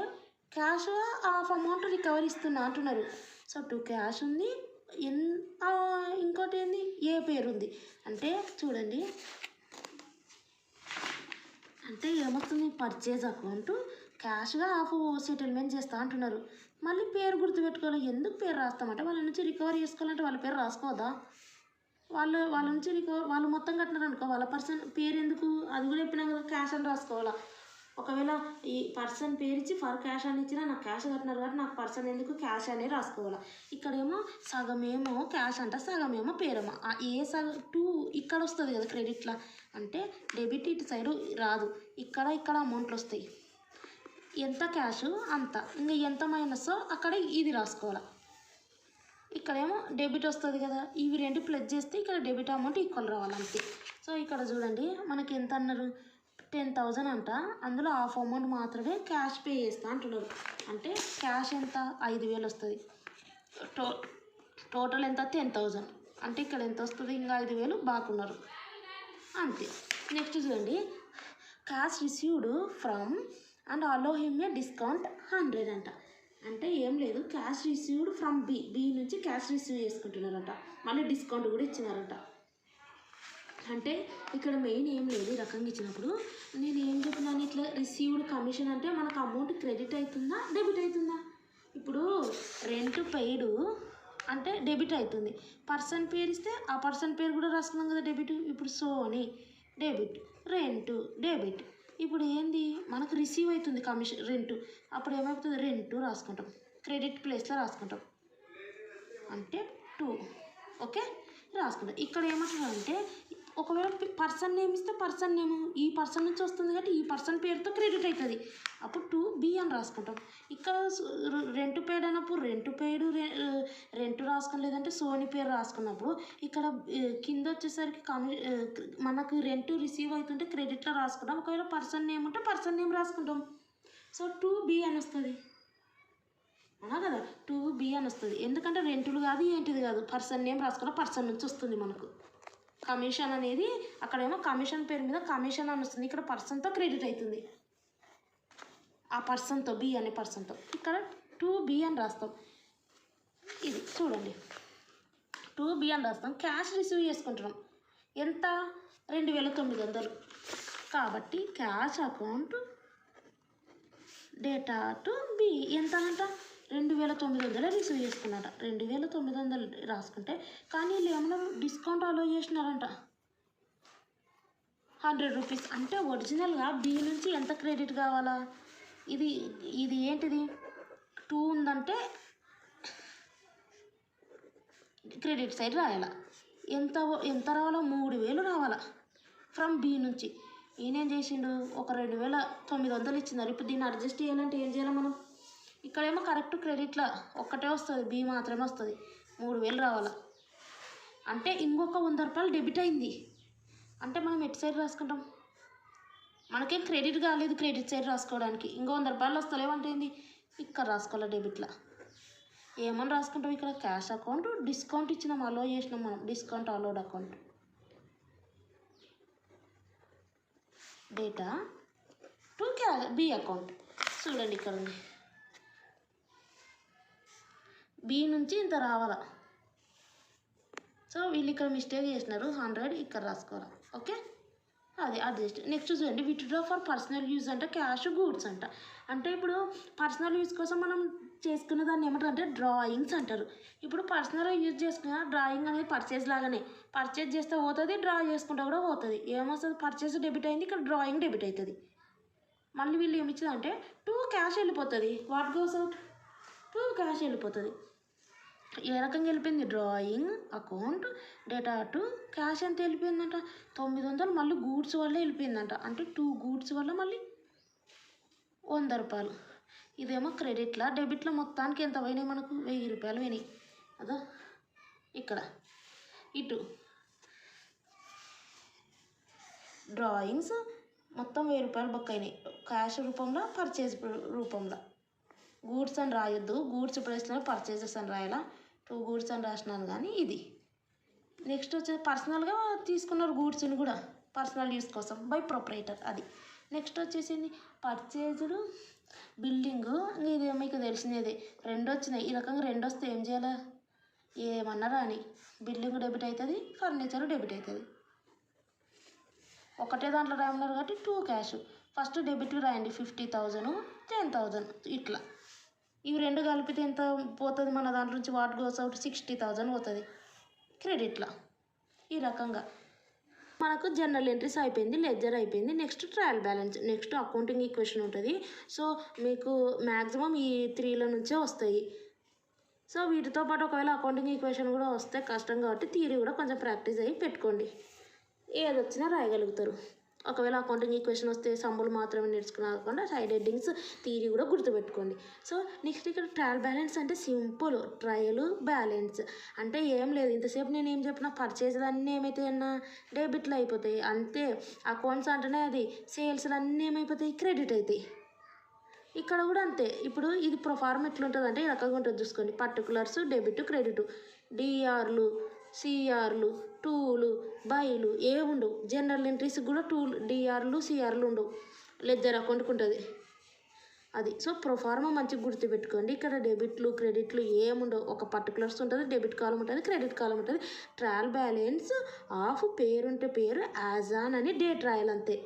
[SPEAKER 1] క్యాష్ హాఫ్ అమౌంట్ రికవరీ ఇస్తున్నా అంటున్నారు. సో 2 క్యాష్ ఉంది, ఇంకోటి ఏంది ఏ పేరు ఉంది అంటే చూడండి. అంటే ఏమవుతుంది, పర్చేజ్ అకౌంట్ క్యాష్గా హాఫ్ సెటిల్మెంట్ చేస్తా అంటున్నారు. మళ్ళీ పేరు గుర్తుపెట్టుకోవాలి. ఎందుకు పేరు రాస్తామంటే వాళ్ళ నుంచి రికవరీ చేసుకోవాలంటే వాళ్ళ పేరు రాసుకోవద్దా. వాళ్ళ నుంచి వాళ్ళు మొత్తం కట్టినారు అనుకో, వాళ్ళ పర్సన్ పేరు ఎందుకు, అది కూడా చెప్పినా కదా క్యాష్ అని రాసుకోవాలా. ఒకవేళ ఈ పర్సన్ పేరు ఇచ్చి ఫర్ క్యాష్ అని ఇచ్చినా నాకు క్యాష్ కట్టినారు కాబట్టి నాకు పర్సన్ ఎందుకు క్యాష్ అని రాసుకోవాలా. ఇక్కడేమో సగమేమో క్యాష్ అంట, సగమేమో పేరేమో. ఏ సగం 2 ఇక్కడ వస్తుంది కదా క్రెడిట్లా, అంటే డెబిట్ ఇటు సైడు రాదు, ఇక్కడ అమౌంట్లు వస్తాయి. ఎంత క్యాష్ అంత, ఇంకా ఎంత మైనస్ అక్కడ ఇది రాసుకోవాలి. ఇక్కడేమో డెబిట్ వస్తుంది కదా, ఇవి 2 ప్లస్ చేస్తే ఇక్కడ డెబిట్ అమౌంట్ ఈక్వల్ రావాలి అంతే. సో ఇక్కడ చూడండి మనకి ఎంత అన్నారు, 10,000 అంట. అందులో హాఫ్ అమౌంట్ మాత్రమే క్యాష్ పే చేస్తా అంటున్నారు. అంటే క్యాష్ ఎంత 5,000 వస్తుంది. టోటల్ ఎంత 10,000. అంటే ఇక్కడ ఎంత వస్తుంది, ఇంకా 5,000 బాగున్నారు అంతే. నెక్స్ట్ చూడండి, cash received from and allow him a discount 100 అంట. అంటే ఏం లేదు, క్యాష్ రిసీవ్డ్ ఫ్రమ్ బి నుంచి క్యాష్ రిసీవ్ చేసుకుంటున్నారంట, మళ్ళీ డిస్కౌంట్ కూడా ఇచ్చినారంట. అంటే ఇక్కడ మెయిన్ ఏం లేదు, ఈ రకంగా ఇచ్చినప్పుడు నేను ఏం చెప్పినాను, ఇట్లా రిసీవ్డ్ కమిషన్ అంటే మనకు అమౌంట్ క్రెడిట్ అవుతుందా డెబిట్ అవుతుందా. ఇప్పుడు రెంట్ పెయిడ్ అంటే డెబిట్ అవుతుంది. పర్సన్ పేరు ఇస్తే ఆ పర్సన్ పేరు కూడా రాసుకున్నాం కదా డెబిట్. ఇప్పుడు సోనీ డెబిట్, రెంటు డెబిట్. ఇప్పుడు ఏంది మనకు రిసీవ్ అవుతుంది కమిషన్ రెంటు, అప్పుడు ఏమవుతుంది రెంటు రాసుకుంటాం, క్రెడిట్ ప్లేస్లో రాసుకుంటాం. అంటే 2 ఓకే రాసుకుంటాం. ఇక్కడ ఏమంటున్నారంటే ఒకవేళ పర్సన్ నేమ్ ఇస్తే పర్సన్ నేమ్ ఈ పర్సన్ నుంచి వస్తుంది కాబట్టి ఈ పర్సన్ పేరుతో క్రెడిట్ అవుతుంది, అప్పుడు 2B అని రాసుకుంటాం. ఇక్కడ రెంట్ పేడ్ అన్నప్పుడు రెంట్ రాసుకుని, లేదంటే సోనీ పేరు రాసుకున్నప్పుడు ఇక్కడ కింద వచ్చేసరికి మనకు రెంట్ రిసీవ్ అవుతుంటే క్రెడిట్లో రాసుకుంటాం. ఒకవేళ పర్సన్ నేమ్ ఉంటే పర్సన్ నేమ్ రాసుకుంటాం. సో 2B అని వస్తుంది. అవునా కదా, 2B అని వస్తుంది. ఎందుకంటే రెంటులు కాదు ఏంటిది కాదు, పర్సన్ నేమ్ రాసుకున్న పర్సన్ నుంచి వస్తుంది మనకు. కమిషన్ అనేది అక్కడేమో కమిషన్ పేరు మీద కమిషన్ అని వస్తుంది, ఇక్కడ పర్సన్తో క్రెడిట్ అవుతుంది, ఆ పర్సన్తో బి అనే పర్సన్తో. ఇక్కడ 2B అని రాస్తాం. ఇది చూడండి 2B అని రాస్తాం. క్యాష్ రిసీవ్ చేసుకుంటున్నాం ఎంత 2,900. కాబట్టి cash account data to be ఎంత అంట 2,900 రిసీవ్ చేసుకున్నారట. 2,900 రాసుకుంటే కానీ వీళ్ళు ఏమన్నా డిస్కౌంట్ అలో చేసినారంట 100 రూపీస్. అంటే ఒరిజినల్గా బి నుంచి ఎంత క్రెడిట్ కావాలా, ఇది ఏంటిది 2 ఉందంటే క్రెడిట్ సైడ్ రాయాలా. ఎంత రావాలా 3,000 రావాలా ఫ్రమ్ బి నుంచి. ఈయనేం చేసిండు, ఒక 2,900 ఇచ్చినారు. ఇప్పుడు దీన్ని అడ్జస్ట్ చేయాలంటే ఏం చేయాలి మనం, ఇక్కడేమో కరెక్ట్ క్రెడిట్లో ఒక్కటే వస్తుంది, బి మాత్రమే వస్తుంది, 3,000 రావాలా. అంటే ఇంకొక 100 రూపాయలు డెబిట్ అయింది. అంటే మనం ఎటు సైడ్ రాసుకుంటాం, మనకేం క్రెడిట్ కాలేదు, క్రెడిట్ సైడ్ రాసుకోవడానికి ఇంకో 100 రూపాయలు వస్తలేవంటే ఏంది ఇక్కడ రాసుకోవాలి డెబిట్లో. ఏమని రాసుకుంటాం, ఇక్కడ క్యాష్ అకౌంట్ డిస్కౌంట్ ఇచ్చినాం, అలో చేసినాం మనం, discount allowed account data to be account. చూడండి ఇక్కడ ఉంది బి నుంచి ఇంత రావాలా. సో వీళ్ళు ఇక్కడ మిస్టేక్ చేసినారు, 100 ఇక్కడ రాసుకోవాలి. ఓకే, అది అడ్జస్ట్. నెక్స్ట్ చూడండి, విత్డ్రా ఫర్ పర్సనల్ యూజ్ అంటే క్యాష్ గూడ్స్ అంట. అంటే ఇప్పుడు పర్సనల్ యూజ్ కోసం మనం చేసుకున్న దాన్ని ఏమంటారు అంటే డ్రాయింగ్స్ అంటారు. ఇప్పుడు పర్సనల్ యూజ్ చేసుకున్న డ్రాయింగ్ అనేది పర్చేజ్ లాగానే, పర్చేజ్ చేస్తే పోతుంది, డ్రా చేసుకుంటే కూడా పోతుంది. ఏమొస్తుంది, పర్చేజ్ డెబిట్ అయింది, ఇక్కడ డ్రాయింగ్ డెబిట్ అవుతుంది. మళ్ళీ వీళ్ళు ఏమి ఇచ్చిందంటే 2 క్యాష్ వెళ్ళిపోతుంది. వాట్ గోస్ అవుట్, 2 క్యాష్ వెళ్ళిపోతుంది. ఏ రకంగా వెళ్ళిపోయింది, drawing account data to cash ఎంత వెళ్ళిపోయిందంట, 900. మళ్ళీ గూడ్స్ వల్ల వెళ్ళిపోయిందంట, అంటే 2 గూడ్స్ వల్ల మళ్ళీ 100 రూపాయలు. ఇదేమో క్రెడిట్లో. డెబిట్లో మొత్తానికి ఎంత పోయినాయి మనకు, 1000 రూపాయలు పోయినాయి. అదా ఇక్కడ ఇటు డ్రాయింగ్స్ మొత్తం 1000 రూపాయలు బొక్క అయినాయి, క్యాష్ రూపంలో, పర్చేజ్ రూపంలో. గూడ్స్ అని రాయొద్దు, గూడ్స్ ప్రైస్లో పర్చేజెస్ అని రాయాలా, 2 గూడ్స్ అని రాసినాను కానీ ఇది. నెక్స్ట్ వచ్చేసి పర్సనల్గా తీసుకున్నారు గూడ్స్ని కూడా పర్సనల్ యూస్ కోసం బై ప్రొపరేటర్, అది. నెక్స్ట్ వచ్చేసింది పర్చేజ్డ్ బిల్డింగ్. ఇది మీకు తెలిసినది, 2 వచ్చినాయి. ఈ రకంగా 2 వస్తే ఏం చేయాలి, ఏమన్నారా అని, బిల్డింగ్ డెబిట్ అవుతుంది, ఫర్నిచర్ డెబిట్ అవుతుంది. ఒకటే దాంట్లో రాయమన్నారు కాబట్టి 2 క్యాష్. ఫస్ట్ డెబిట్ రాయండి, 50,000, 10,000 ఇట్లా. ఇవి 2 కలిపితే ఎంత పోతుంది మన దాంట్లో నుంచి, వాట్ గోస్ అవుట్ 60,000 పోతుంది క్రెడిట్లో. ఈ రకంగా మనకు జనరల్ ఎంట్రీస్ అయిపోయింది, లెడ్జర్ అయిపోయింది. Next trial balance, next accounting equation ఉంటుంది. సో మీకు మ్యాక్సిమం ఈ 3లో నుంచే వస్తాయి. సో వీటితో పాటు ఒకవేళ అకౌంటింగ్ ఈక్వేషన్ కూడా వస్తే కష్టం కాబట్టి థియరీ కూడా కొంచెం ప్రాక్టీస్ అయ్యి పెట్టుకోండి, ఏది వచ్చినా రాయగలుగుతారు. ఒకవేళ అకౌంటింగ్ ఈక్వేషన్ వస్తే సమ్ములు మాత్రమే నేర్చుకున్నా సైడ్ హెడ్డింగ్స్ థియరీ కూడా గుర్తుపెట్టుకోండి. సో నెక్స్ట్ ఇక్కడ ట్రయల్ బ్యాలెన్స్ అంటే సింపుల్, ట్రయల్ బ్యాలెన్స్ అంటే ఏం లేదు. ఇంతసేపు నేను ఏం చెప్పినా, పర్చేజ్లు అన్నీ ఏమైతాయి అన్న డెబిట్లు అయిపోతాయి అంతే. అకౌంట్స్ అంటేనే అది, సేల్స్లు అన్నీ ఏమైపోతాయి, క్రెడిట్ అవుతాయి. ఇక్కడ కూడా అంతే. ఇప్పుడు ఇది ప్రొఫార్మ్ ఎట్లుంటుంది అంటే ఈ రకంగా ఉంటుంది చూసుకోండి, పర్టికులర్స్ డెబిట్ క్రెడిట్, డిఆర్లు సిఆర్లు టూలు బైలు ఏముండవు. జనరల్ ఎంట్రీస్ కూడా 2 డిఆర్లు సిఆర్లు ఉండవు, లెడ్జర్ అకౌంట్కి ఉంటుంది అది. సో ప్రొఫార్మా మంచిగా గుర్తుపెట్టుకోండి. ఇక్కడ డెబిట్లు క్రెడిట్లు ఏముండవు, ఒక పర్టికులర్స్ ఉంటుంది, డెబిట్ కాలం ఉంటుంది, క్రెడిట్ కాలం ఉంటుంది. ట్రయల్ బ్యాలెన్స్ ఆఫ్ పేరు ఉంటే పేరు, యాజ్ ఆన్ అని డేట్ రాయాలి అంతే.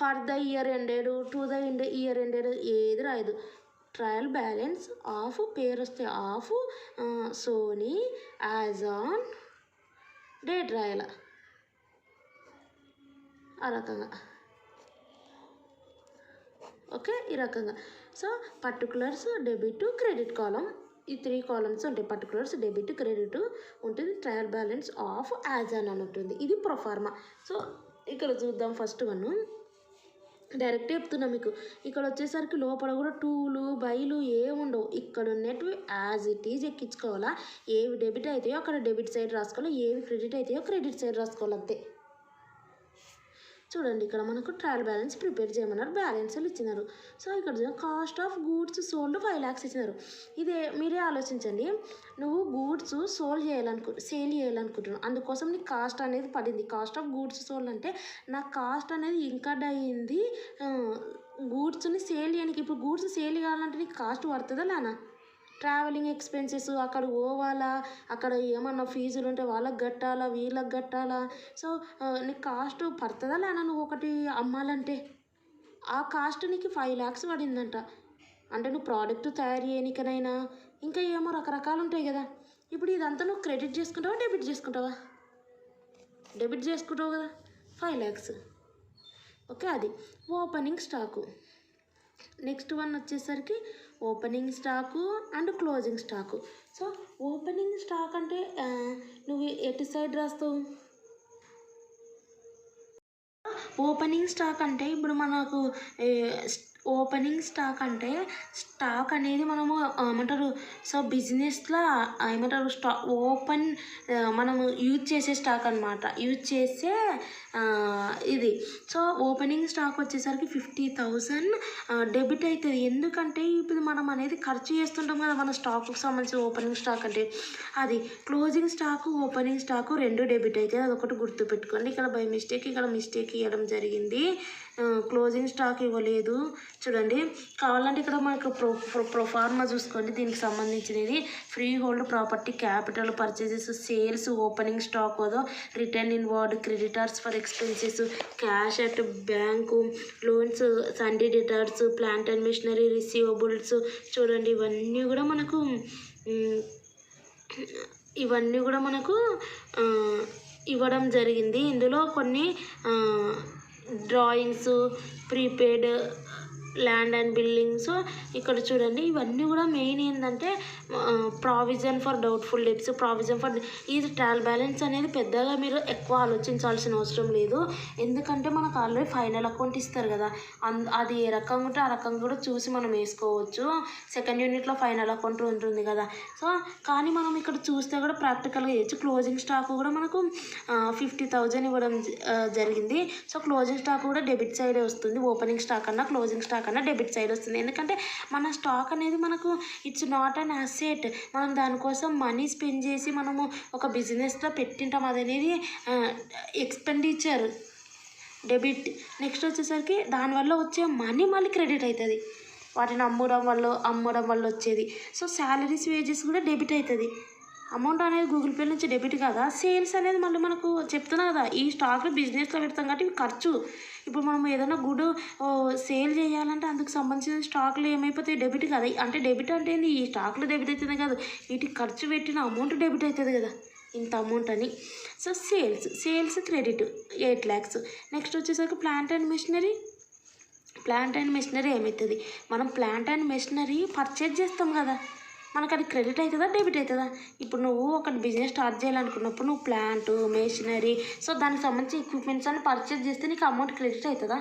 [SPEAKER 1] For the year ended, to the year ended ఏది రాయదు. ట్రయల్ బ్యాలెన్స్ ఆఫ్ పేరు వస్తే of, Soni, as on, date రాయాల ఆ రకంగా. ఓకే, ఈ రకంగా. So particulars debit credit column, ఈ 3 కాలమ్స్ ఉంటాయి. పర్టికులర్స్ డెబిట్ క్రెడిట్ ఉంటుంది, trial balance of as on అని ఉంటుంది. ఇది ప్రొఫార్మా. సో ఇక్కడ చూద్దాం, ఫస్ట్ వన్ డైరెక్ట్ చెప్తున్నా మీకు. ఇక్కడ వచ్చేసరికి లోపల కూడా టూలు బైలు ఏముండవు, ఇక్కడ ఉన్నట్టు యాజ్ ఇట్ ఈజ్ ఎక్కించుకోవాలా. ఏవి డెబిట్ అవుతాయో అక్కడ డెబిట్ సైడ్ రాసుకోవాలి, ఏవి క్రెడిట్ అవుతాయో క్రెడిట్ సైడ్ రాసుకోవాలి అంతే. చూడండి, ఇక్కడ మనకు ట్రయల్ బ్యాలెన్స్ ప్రిపేర్ చేయమన్నారు, బ్యాలెన్స్లు ఇచ్చినారు. సో ఇక్కడ cost of goods sold 5 lakhs ఇచ్చినారు. ఇదే మీరే ఆలోచించండి, నువ్వు గూడ్స్ సేల్ చేయాలనుకుంటున్నావు, అందుకోసం నీకు కాస్ట్ అనేది పడింది. కాస్ట్ ఆఫ్ గూడ్స్ సోల్డ్ అంటే నా కాస్ట్ అనేది ఇంకడ్ అయ్యింది గూడ్స్ని సేల్ చేయడానికి. ఇప్పుడు గూడ్స్ సేల్ కావాలంటే నీకు కాస్ట్ పడుతుందా లేనా, ట్రావెలింగ్ ఎక్స్పెన్సెస్, అక్కడ పోవాలా, అక్కడ ఏమన్నా ఫీజులు ఉంటే వాళ్ళకి కట్టాలా, వీళ్ళకి కట్టాలా. సో నీకు కాస్ట్ పడుతుందా లేనా నువ్వు ఒకటి అమ్మాలంటే. ఆ కాస్ట్ నీకు 5 lakhs పడిందంట. అంటే నువ్వు ప్రోడక్ట్ తయారు చేయడానికైనా ఇంకా ఏమో రకరకాలు ఉంటాయి కదా. ఇప్పుడు ఇదంతా నువ్వు క్రెడిట్ చేసుకుంటావా డెబిట్ చేసుకుంటావా, డెబిట్ చేసుకుంటావు కదా, 5 lakhs. ఓకే, అది ఓపెనింగ్ స్టాకు. నెక్స్ట్ వన్ వచ్చేసరికి opening stock and closing stock. So opening stock అంటే నువ్వు ఎటు సైడ్ రాస్తావు, ఓపెనింగ్ స్టాక్ అంటే ఇప్పుడు మనకు ఓపెనింగ్ స్టాక్ అంటే స్టాక్ అనేది మనము ఏమంటారు, సో బిజినెస్లో ఏమంటారు ఓపెన్ మనము యూజ్ చేసే స్టాక్ అనమాట, యూజ్ చేసే ఇది. సో ఓపెనింగ్ స్టాక్ వచ్చేసరికి 50,000 డెబిట్ అవుతుంది. ఎందుకంటే ఇప్పుడు మనం అనేది ఖర్చు చేస్తుంటాం కదా మన స్టాక్కి సంబంధించిన ఓపెనింగ్ స్టాక్ అంటే అది. Closing stock opening stock 2 debit అవుతాయి, అదొకటి గుర్తుపెట్టుకోండి. ఇక్కడ బై మిస్టేక్ ఇక్కడ మిస్టేక్ ఇవ్వడం జరిగింది. క్లోజింగ్ స్టాక్ ఇవ్వలేదు. చూడండి, కావాలంటే ఇక్కడ మనకు ప్రొఫార్మా చూసుకోండి. దీనికి సంబంధించినది freehold property, capital, purchases, sales, opening stock ఓదో, return inward, creditors for expenses, cash at bank, loans, sundry debtors, plant and machinery, receivables. చూడండి, ఇవన్నీ కూడా మనకు ఇవ్వడం జరిగింది. ఇందులో కొన్ని drawings, prepaid, land and building. So ఇక్కడ చూడండి, ఇవన్నీ కూడా మెయిన్ ఏంటంటే provision for doubtful debts, provision for ఈ ట్రయల్ బ్యాలెన్స్ అనేది పెద్దగా మీరు ఎక్కువ ఆలోచించాల్సిన అవసరం లేదు. ఎందుకంటే మనకు ఆల్రెడీ ఫైనల్ అకౌంట్ ఇస్తారు కదా, అది ఏ రకంగా ఉంటే ఆ రకంగా కూడా చూసి మనం వేసుకోవచ్చు. సెకండ్ యూనిట్లో ఫైనల్ అకౌంట్ ఉంటుంది కదా. సో కానీ మనం ఇక్కడ చూస్తే కూడా ప్రాక్టికల్గా చేయొచ్చు. క్లోజింగ్ స్టాక్ కూడా మనకు 50,000 ఇవ్వడం జరిగింది. సో క్లోజింగ్ స్టాక్ కూడా డెబిట్ సైడే వస్తుంది. ఓపెనింగ్ స్టాక్ అన్నా క్లోజింగ్ స్టాక్ అన్నా డెబిట్ సైడ్ వస్తుంది. ఎందుకంటే మన స్టాక్ అనేది మనకు ఇట్స్ నాట్ అన్ అసెట్. మనం దానికోసం మనీ స్పెండ్ చేసి మనము ఒక బిజినెస్లో పెట్టింటాం. అది అనేది ఎక్స్పెండిచర్, డెబిట్. నెక్స్ట్ వచ్చేసరికి దానివల్ల వచ్చే మనీ మళ్ళీ క్రెడిట్ అవుతుంది, వాటిని అమ్మడం వల్ల వచ్చేది. సో శాలరీస్, వేజెస్ కూడా డెబిట్ అవుతుంది. అమౌంట్ అనేది గూగుల్ పే నుంచి డెబిట్ కదా. సేల్స్ అనేది మళ్ళీ మనకు చెప్తున్నా కదా, ఈ స్టాక్లో బిజినెస్లో పెడతాం కాబట్టి ఇవి ఖర్చు. ఇప్పుడు మనం ఏదైనా గుడ్ సేల్ చేయాలంటే అందుకు సంబంధించిన స్టాక్లు ఏమైపోతాయి, డెబిట్ కదా. అంటే డెబిట్ అంటే ఏంది, ఈ స్టాక్లో డెబిట్ అవుతుంది కాదు, వీటికి ఖర్చు పెట్టిన అమౌంట్ డెబిట్ అవుతుంది కదా, ఇంత అమౌంట్ అని. So sales credit 8 lakhs. Next వచ్చేసరికి ప్లాంట్ అండ్ మెషినరీ ఏమవుతుంది, మనం ప్లాంట్ అండ్ మెషినరీ పర్చేజ్ చేస్తాం కదా, మనకు అది క్రెడిట్ అవుతుందా డెబిట్ అవుతుందా? ఇప్పుడు నువ్వు ఒక బిజినెస్ స్టార్ట్ చేయాలనుకున్నప్పుడు నువ్వు ప్లాంట్, మెషినరీ, సో దానికి సంబంధించి ఎక్విప్మెంట్స్ అన్ని పర్చేజ్ చేస్తే నీకు అమౌంట్ క్రెడిట్ అవుతుందా,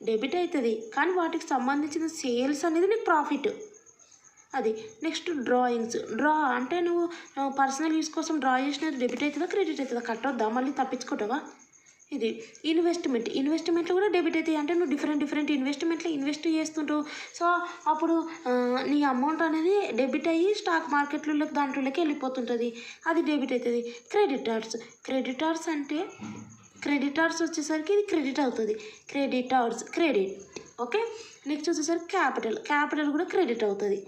[SPEAKER 1] డెబిట్ అవుతుంది. కానీ వాటికి సంబంధించిన సేల్స్ అనేది నీకు ప్రాఫిట్, అది. నెక్స్ట్ డ్రా అంటే నువ్వు పర్సనల్ యూస్ కోసం డ్రా చేసినది డెబిట్ అవుతుందా క్రెడిట్ అవుతుందా, కట్టొద్దా, మళ్ళీ తప్పించుకుంటావా? ఇది ఇన్వెస్ట్మెంట్లు కూడా డెబిట్ అవుతాయి. అంటే నువ్వు డిఫరెంట్ ఇన్వెస్ట్మెంట్లో ఇన్వెస్ట్ చేస్తుంటావు. సో అప్పుడు నీ అమౌంట్ అనేది డెబిట్ అయ్యి స్టాక్ మార్కెట్లలోకి దాంట్లోకి వెళ్ళిపోతుంటుంది, అది డెబిట్ అవుతుంది. క్రెడిటార్స్ అంటే క్రెడిటార్స్ వచ్చేసరికి ఇది క్రెడిట్ అవుతుంది, క్రెడిట్. ఓకే. నెక్స్ట్ వచ్చేసరికి క్యాపిటల్ కూడా క్రెడిట్ అవుతుంది.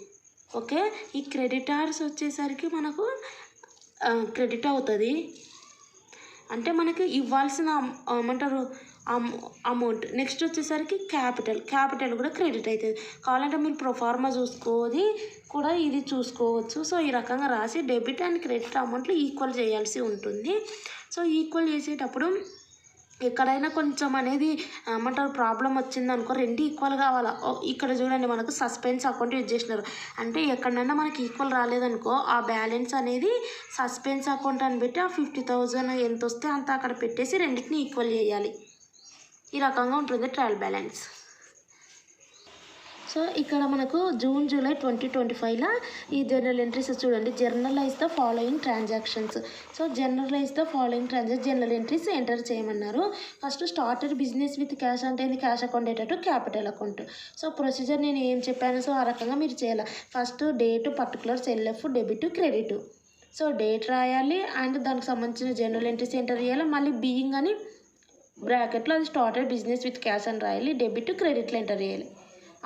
[SPEAKER 1] ఓకే. ఈ క్రెడిటార్స్ వచ్చేసరికి మనకు క్రెడిట్ అవుతుంది, అంటే మనకి ఇవ్వాల్సిన ఏమంటారు అమౌంట్. నెక్స్ట్ వచ్చేసరికి క్యాపిటల్ కూడా క్రెడిట్ అవుతుంది. కావాలంటే మీరు ప్రొఫార్మా చూసుకోవాలి కూడా ఇది చూసుకోవచ్చు. సో ఈ రకంగా రాసి డెబిట్ అండ్ క్రెడిట్ అమౌంట్లు ఈక్వల్ చేయాల్సి ఉంటుంది. సో ఈక్వల్ చేసేటప్పుడు ఎక్కడైనా కొంచెం అనేది ఏమంటారు ప్రాబ్లం వచ్చిందనుకో, రెండు ఈక్వల్ కావాలా. ఇక్కడ చూడండి, మనకు సస్పెన్స్ అకౌంట్ యూజ్ చేసినారు. అంటే ఎక్కడైనా మనకి ఈక్వల్ రాలేదనుకో, ఆ బ్యాలెన్స్ అనేది సస్పెన్స్ అకౌంట్ అని పెట్టి ఆ 50,000 ఎంత వస్తే అంత అక్కడ పెట్టేసి రెండింటిని ఈక్వల్ చేయాలి. ఈ రకంగా ఉంటుంది ట్రయల్ బ్యాలెన్స్. సో ఇక్కడ మనకు జూన్ జూలై 2025లో ఈ జర్నల్ ఎంట్రీస్ చూడండి. Journalise the following transactions. So journal entries enter చేయమన్నారు. First starter business with cash అంటే క్యాష్ అకౌంట్ డేటా క్యాపిటల్ అకౌంట్. సో ప్రొసీజర్ నేను ఏం చెప్పాను, సో ఆ రకంగా మీరు చేయాలి. First date, particulars, LF, debit, credit. So date రాయాలి అండ్ దానికి సంబంధించిన జర్నల్ ఎంట్రీస్ ఎంటర్ చేయాలి. మళ్ళీ బీయింగ్ అని బ్రాకెట్లో అది స్టార్టర్ బిజినెస్ విత్ క్యాష్ అని రాయాలి. డెబిట్, క్రెడిట్లో ఎంటర్ చేయాలి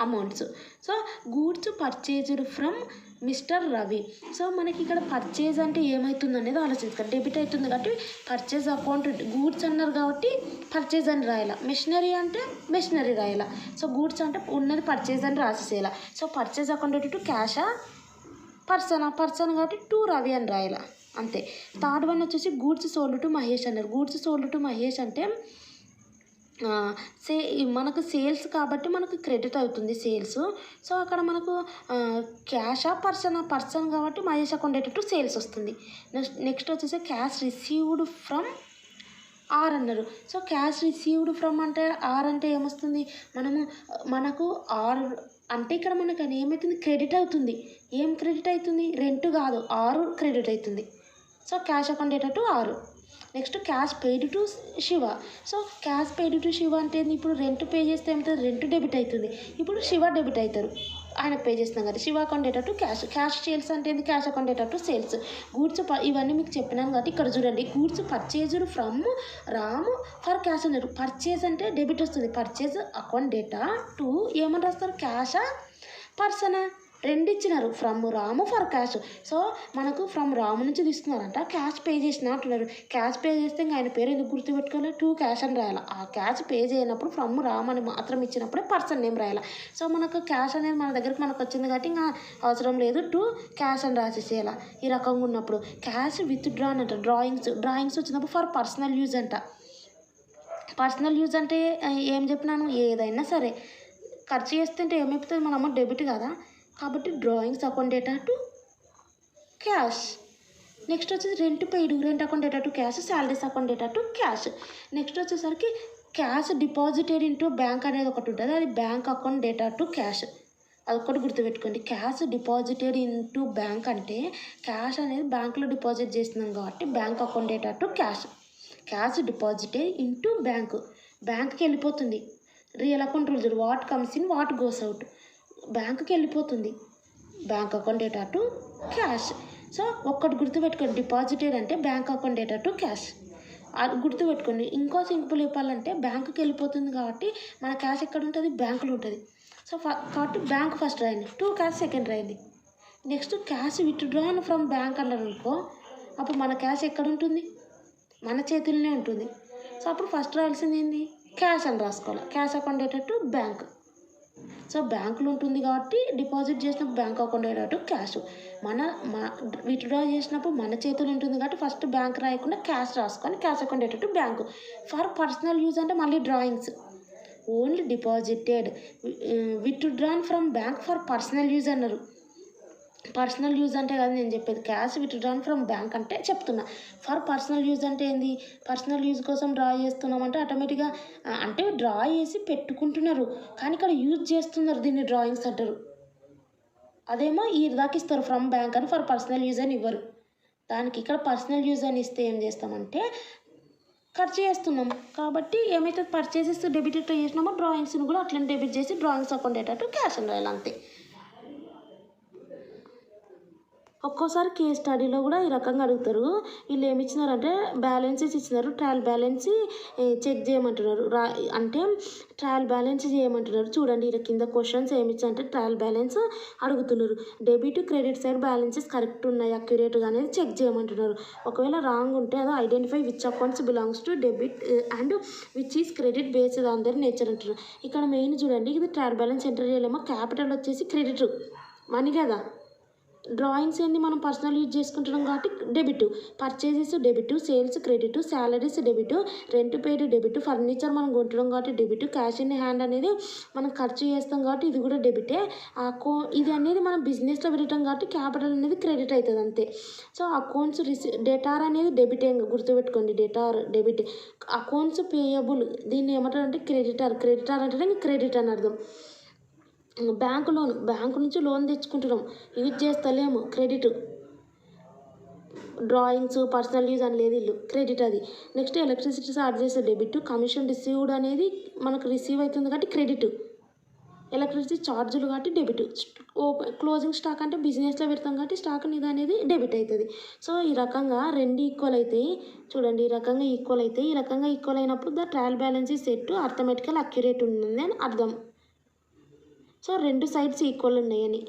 [SPEAKER 1] amounts. So goods purchased from mister Ravi. So మనకి ఇక్కడ పర్చేజ్ అంటే ఏమవుతుంది అనేది ఆలోచించాలి. డెబిట్ అవుతుంది కాబట్టి పర్చేజ్ అకౌంట్, గూడ్స్ అన్నారు కాబట్టి పర్చేజ్ అని రాయాల. మెషినరీ అంటే మెషినరీ రాయాల. సో గూడ్స్ అంటే ఉన్నది పర్చేజ్ అని రాసేసేయాల. సో పర్చేజ్ అకౌంట్ టు క్యాషా, పర్సన్ కాబట్టి టు రవి అని రాయాల, అంతే. థర్డ్ వన్ వచ్చేసి గూడ్స్ సోల్డ్ టు మహేష్ అన్నారు. గూడ్స్ సోల్డ్ టు మహేష్ అంటే మనకు సేల్స్ కాబట్టి మనకు క్రెడిట్ అవుతుంది సేల్స్. సో అక్కడ మనకు క్యాషా, పర్సన్ కాబట్టి Mahesh account data to sales వస్తుంది. నెక్స్ట్ వచ్చేసి క్యాష్ రిసీవ్డ్ ఫ్రమ్ ఆర్ అన్నారు. సో క్యాష్ రిసీవ్డ్ ఫ్రమ్ అంటే ఆర్ అంటే ఏమొస్తుంది, మనకు ఆర్ అంటే ఇక్కడ మనకు అది ఏమవుతుంది, క్రెడిట్ అవుతుంది. ఏం క్రెడిట్ అవుతుంది, రెంట్ కాదు, ఆరు క్రెడిట్ అవుతుంది. So cash account data to ఆరు. Next cash paid to Shiva. So cash paid to Shiva అంటే ఇప్పుడు రెంట్ పే చేస్తే ఏమవుతుంది, రెంట్ డెబిట్ అవుతుంది. ఇప్పుడు శివ డెబిట్ అవుతారు. ఆయనకు పే చేస్తున్నాం కదా. Shiva account data to cash sales అంటే ఏంది, cash account data to sales. Goods ఇవన్నీ మీకు చెప్పినాను కాబట్టి ఇక్కడ చూడండి, goods purchased from Ramu for cash అన్నారు. పర్చేజ్ అంటే డెబిట్ వస్తుంది, పర్చేజ్ అకౌంట్ డేటా టు ఏమని రాస్తారు, క్యాషా పర్సనా, రెండు ఇచ్చినారు, from Ramu for cash. So మనకు ఫ్రమ్ రాము నుంచి తీసుకున్నారంట, క్యాష్ పే చేసిన అంటున్నారు. క్యాష్ పే చేస్తే ఇంకా ఆయన పేరు ఎందుకు గుర్తుపెట్టుకోవాలి, టు క్యాష్ అని రాయాలి. ఆ క్యాష్ పే చేయనప్పుడు ఫ్రమ్ రామ్ అని మాత్రం ఇచ్చినప్పుడే పర్సన్ నేమ్ రాయాలి. సో మనకు క్యాష్ అనేది మన దగ్గరికి మనకు వచ్చింది కాబట్టి ఇంకా అవసరం లేదు, టు క్యాష్ అని రాసేసేయాలి. ఈ రకంగా ఉన్నప్పుడు క్యాష్ విత్ డ్రాన్ అంట. డ్రాయింగ్స్ వచ్చినప్పుడు ఫర్ పర్సనల్ యూజ్ అంట. పర్సనల్ యూజ్ అంటే ఏం చెప్పినాను, ఏదైనా సరే ఖర్చు చేస్తుంటే ఏమైపోతుంది, మన అమౌంట్ డెబిట్ కదా, కాబట్టి drawings account data to cash. Next వచ్చేసి rent account data to cash, salaries account data to cash. Next వచ్చేసరికి క్యాష్ డిపాజిటెడ్ ఇంటూ బ్యాంక్ అనేది ఒకటి ఉంటుంది, అది bank account data to cash. అదొక్కటి గుర్తుపెట్టుకోండి. క్యాష్ డిపాజిటెడ్ ఇంటూ బ్యాంక్ అంటే క్యాష్ అనేది బ్యాంకులో డిపాజిట్ చేస్తున్నాం కాబట్టి bank account data to cash. Cash deposited into బ్యాంక్కి వెళ్ళిపోతుంది. Real account rules, what comes in what goes out, బ్యాంకుకి వెళ్ళిపోతుంది. Bank account data to cash. So ఒక్కటి గుర్తుపెట్టుకోండి, డిపాజిటెడ్ అంటే bank account data to cash, అది గుర్తుపెట్టుకోండి. ఇంకో సింపుల్ చెప్పాలంటే బ్యాంకుకి వెళ్ళిపోతుంది కాబట్టి మన క్యాష్ ఎక్కడ ఉంటుంది, బ్యాంకులో ఉంటుంది. సో కాబట్టి బ్యాంక్ ఫస్ట్ రాయండి, టు క్యాష్ సెకండ్ రాయండి. Next cash withdrawn from bank అన్నారు అనుకో, అప్పుడు మన క్యాష్ ఎక్కడ ఉంటుంది, మన చేతుల్లోనే ఉంటుంది. సో అప్పుడు ఫస్ట్ రాయాల్సింది ఏంది, క్యాష్ అని రాసుకోవాలి. Cash account data to bank. So బ్యాంకులో ఉంటుంది కాబట్టి డిపాజిట్ చేసినప్పుడు bank account data to cash. Withdraw చేసినప్పుడు మన చేతులు ఉంటుంది కాబట్టి ఫస్ట్ బ్యాంక్ రాయకుండా క్యాష్ రాసుకొని cash account data to bank. For personal use అంటే మళ్ళీ drawings, only deposited withdrawn from bank for personal use అన్నారు. పర్సనల్ యూజ్ అంటే కదా నేను చెప్పేది, క్యాష్ విత్డ్రాన్ ఫ్రమ్ బ్యాంక్ అంటే చెప్తున్నా. ఫర్ పర్సనల్ యూజ్ అంటే ఏంది, పర్సనల్ యూజ్ కోసం డ్రా చేస్తున్నామంటే ఆటోమేటిక్గా అంటే డ్రా చేసి పెట్టుకుంటున్నారు కానీ ఇక్కడ యూజ్ చేస్తున్నారు, దీన్ని డ్రాయింగ్స్ అంటారు. అదేమో ఈ దాకా ఇస్తారు ఫ్రమ్ బ్యాంక్ అని, ఫర్ పర్సనల్ యూజ్ అని ఇవ్వరు. దానికి ఇక్కడ పర్సనల్ యూజ్ అని ఇస్తే ఏం చేస్తామంటే ఖర్చు చేస్తున్నాం కాబట్టి ఏమైతే పర్చేసెస్ డెబిట్ చేసినామో డ్రాయింగ్స్ని కూడా అట్లనే డెబిట్ చేసి drawings account data to cash అని రాయాలి అంతే. ఒక్కోసారి కేస్ స్టడీలో కూడా ఈ రకంగా అడుగుతారు. వీళ్ళు ఏమి ఇచ్చినారంటే బ్యాలెన్సెస్ ఇచ్చినారు, ట్రయల్ బ్యాలెన్స్ చెక్ చేయమంటున్నారు. అంటే ట్రయల్ బ్యాలెన్స్ చేయమంటున్నారు. చూడండి ఇలా కింద క్వశ్చన్స్ ఏమి ఇచ్చారంటే ట్రయల్ బ్యాలెన్స్ అడుగుతున్నారు. Debit credit side balances correct ఉన్నాయి అక్యురేట్గా అనేది చెక్ చేయమంటున్నారు. ఒకవేళ రాంగ్ ఉంటే అది identify which accounts belongs to debit and which is credit based on their nature అంటున్నారు. ఇక్కడ మెయిన్ చూడండి, ఇది ట్రయల్ బ్యాలెన్స్ ఎంటర్ చేయలేమో, క్యాపిటల్ వచ్చేసి క్రెడిట్ మనీ కదా, డ్రాయింగ్స్ ఏంది మనం పర్సనల్ యూజ్ చేసుకుంటున్నాం కాబట్టి debit, purchases debit, sales credit, salaries debit, rent paid debit, furniture మనం కొంటున్నాం కాబట్టి డెబిట్, క్యాష్ ఇన్ హ్యాండ్ అనేది మనం ఖర్చు చేస్తాం కాబట్టి ఇది కూడా డెబిటే. ఇది అనేది మనం బిజినెస్లో పెట్టడం కాబట్టి క్యాపిటల్ అనేది క్రెడిట్ అవుతుంది అంతే. సో అకౌంట్స్ డేటార్ అనేది డెబిటే, గుర్తుపెట్టుకోండి, డెబిట్. అకౌంట్స్ పేయబుల్ దీన్ని ఏమంటారు అంటే క్రెడిటార్ అంటే క్రెడిట్ అని అర్థం. బ్యాంకు నుంచి లోన్ తెచ్చుకుంటున్నాం, యూజ్ చేస్తలేము, క్రెడిట్. డ్రాయింగ్స్ పర్సనల్ యూజ్ అని లేదు, ఇల్లు క్రెడిట్ అది. Next electricity charges debit, commission received అనేది మనకు రిసీవ్ అవుతుంది కాబట్టి క్రెడిట్, ఎలక్ట్రిసిటీ ఛార్జీలు కాబట్టి డెబిట్. క్లోజింగ్ స్టాక్ అంటే బిజినెస్లో పెడతాం కాబట్టి స్టాక్ మీద అనేది డెబిట్ అవుతుంది. సో ఈ రకంగా రెండు ఈక్వల్ అవుతాయి. చూడండి ఈ రకంగా ఈక్వల్ అవుతాయి. ఈ రకంగా ఈక్వల్ అయినప్పుడు ద ట్రయల్ బ్యాలెన్స్ ఈ సెట్ అర్థమెటికల్ అక్యురేట్ ఉంది అని అర్థం. సో రెండు సైడ్స్ ఈక్వల్ ఉన్నాయని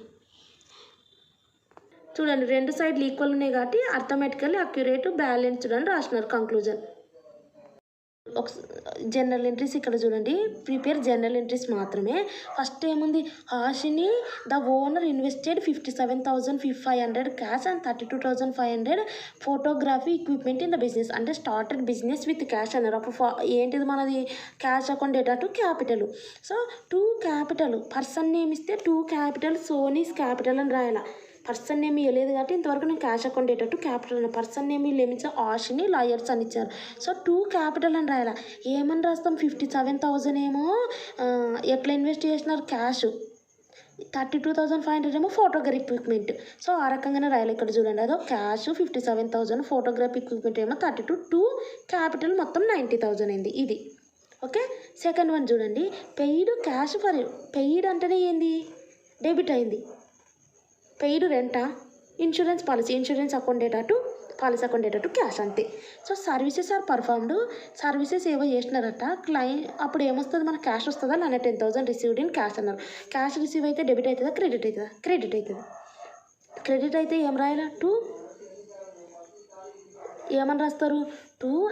[SPEAKER 1] చూడండి, రెండు సైడ్లు ఈక్వల్ ఉన్నాయి కాబట్టి అర్థమెటికల్లీ అక్యురేట్ బ్యాలెన్స్డ్ అని రాసినారు కంక్లూజన్. ఒక జనరల్ ఎంట్రీస్ ఇక్కడ చూడండి, ప్రిపేర్ జనరల్ ఎంట్రీస్ మాత్రమే. ఫస్ట్ ఏముంది, Hashini the owner invested 57,500 cash and 32,500 photography equipment in the business. అంటే స్టార్టెడ్ బిజినెస్ విత్ క్యాష్ అన్నారు. అప్పుడు ఏంటిది మనది, cash account data to capital. So to capital, person name ఇస్తే టు క్యాపిటల్, సోనీస్ క్యాపిటల్ అని రాయాల. పర్సన్ నేమ్ ఇవ్వలేదు కాబట్టి ఇంతవరకు నేను cash account data to capital అని. పర్సన్ నేమ్ వీళ్ళు ఏమి ఇచ్చారు, ఆషిని లాయర్స్ అని ఇచ్చారు. సో టు క్యాపిటల్ అని రాయాల. ఏమని రాస్తాం, 57,000 ఏమో ఎట్లా ఇన్వెస్ట్ చేసినారు క్యాష్, 32,500 ఏమో ఫోటోగ్రఫీ ఎక్విప్మెంట్. సో ఆ రకంగానే రాయాలి. ఇక్కడ చూడండి, అదో క్యాష్ 57,000, ఫోటోగ్రఫీ ఎక్విప్మెంట్ ఏమో 32, టు క్యాపిటల్ మొత్తం 90,000 అయింది ఇది. ఓకే, సెకండ్ వన్ చూడండి, పెయిడ్ క్యాష్ ఫర్, పెయిడ్ అంటేనే ఏంది, డెబిట్ అయింది. పెయిడ్ రెంటా, insurance policy, insurance account data to policy account data to cash అంతే. So services are performed, services ఏవో చేసినారట అప్పుడు ఏమొస్తుంది మనకు క్యాష్ వస్తుందా లేదా 10,000 రిసీవ్డ్ ఇన్ క్యాష్ అన్నారు. క్యాష్ రిసీవ్ అయితే డెబిట్ అవుతుందా క్రెడిట్ అవుతుందా? క్రెడిట్ అవుతుంది. క్రెడిట్ అయితే ఏం రాయాలా? ఏమని రాస్తారు?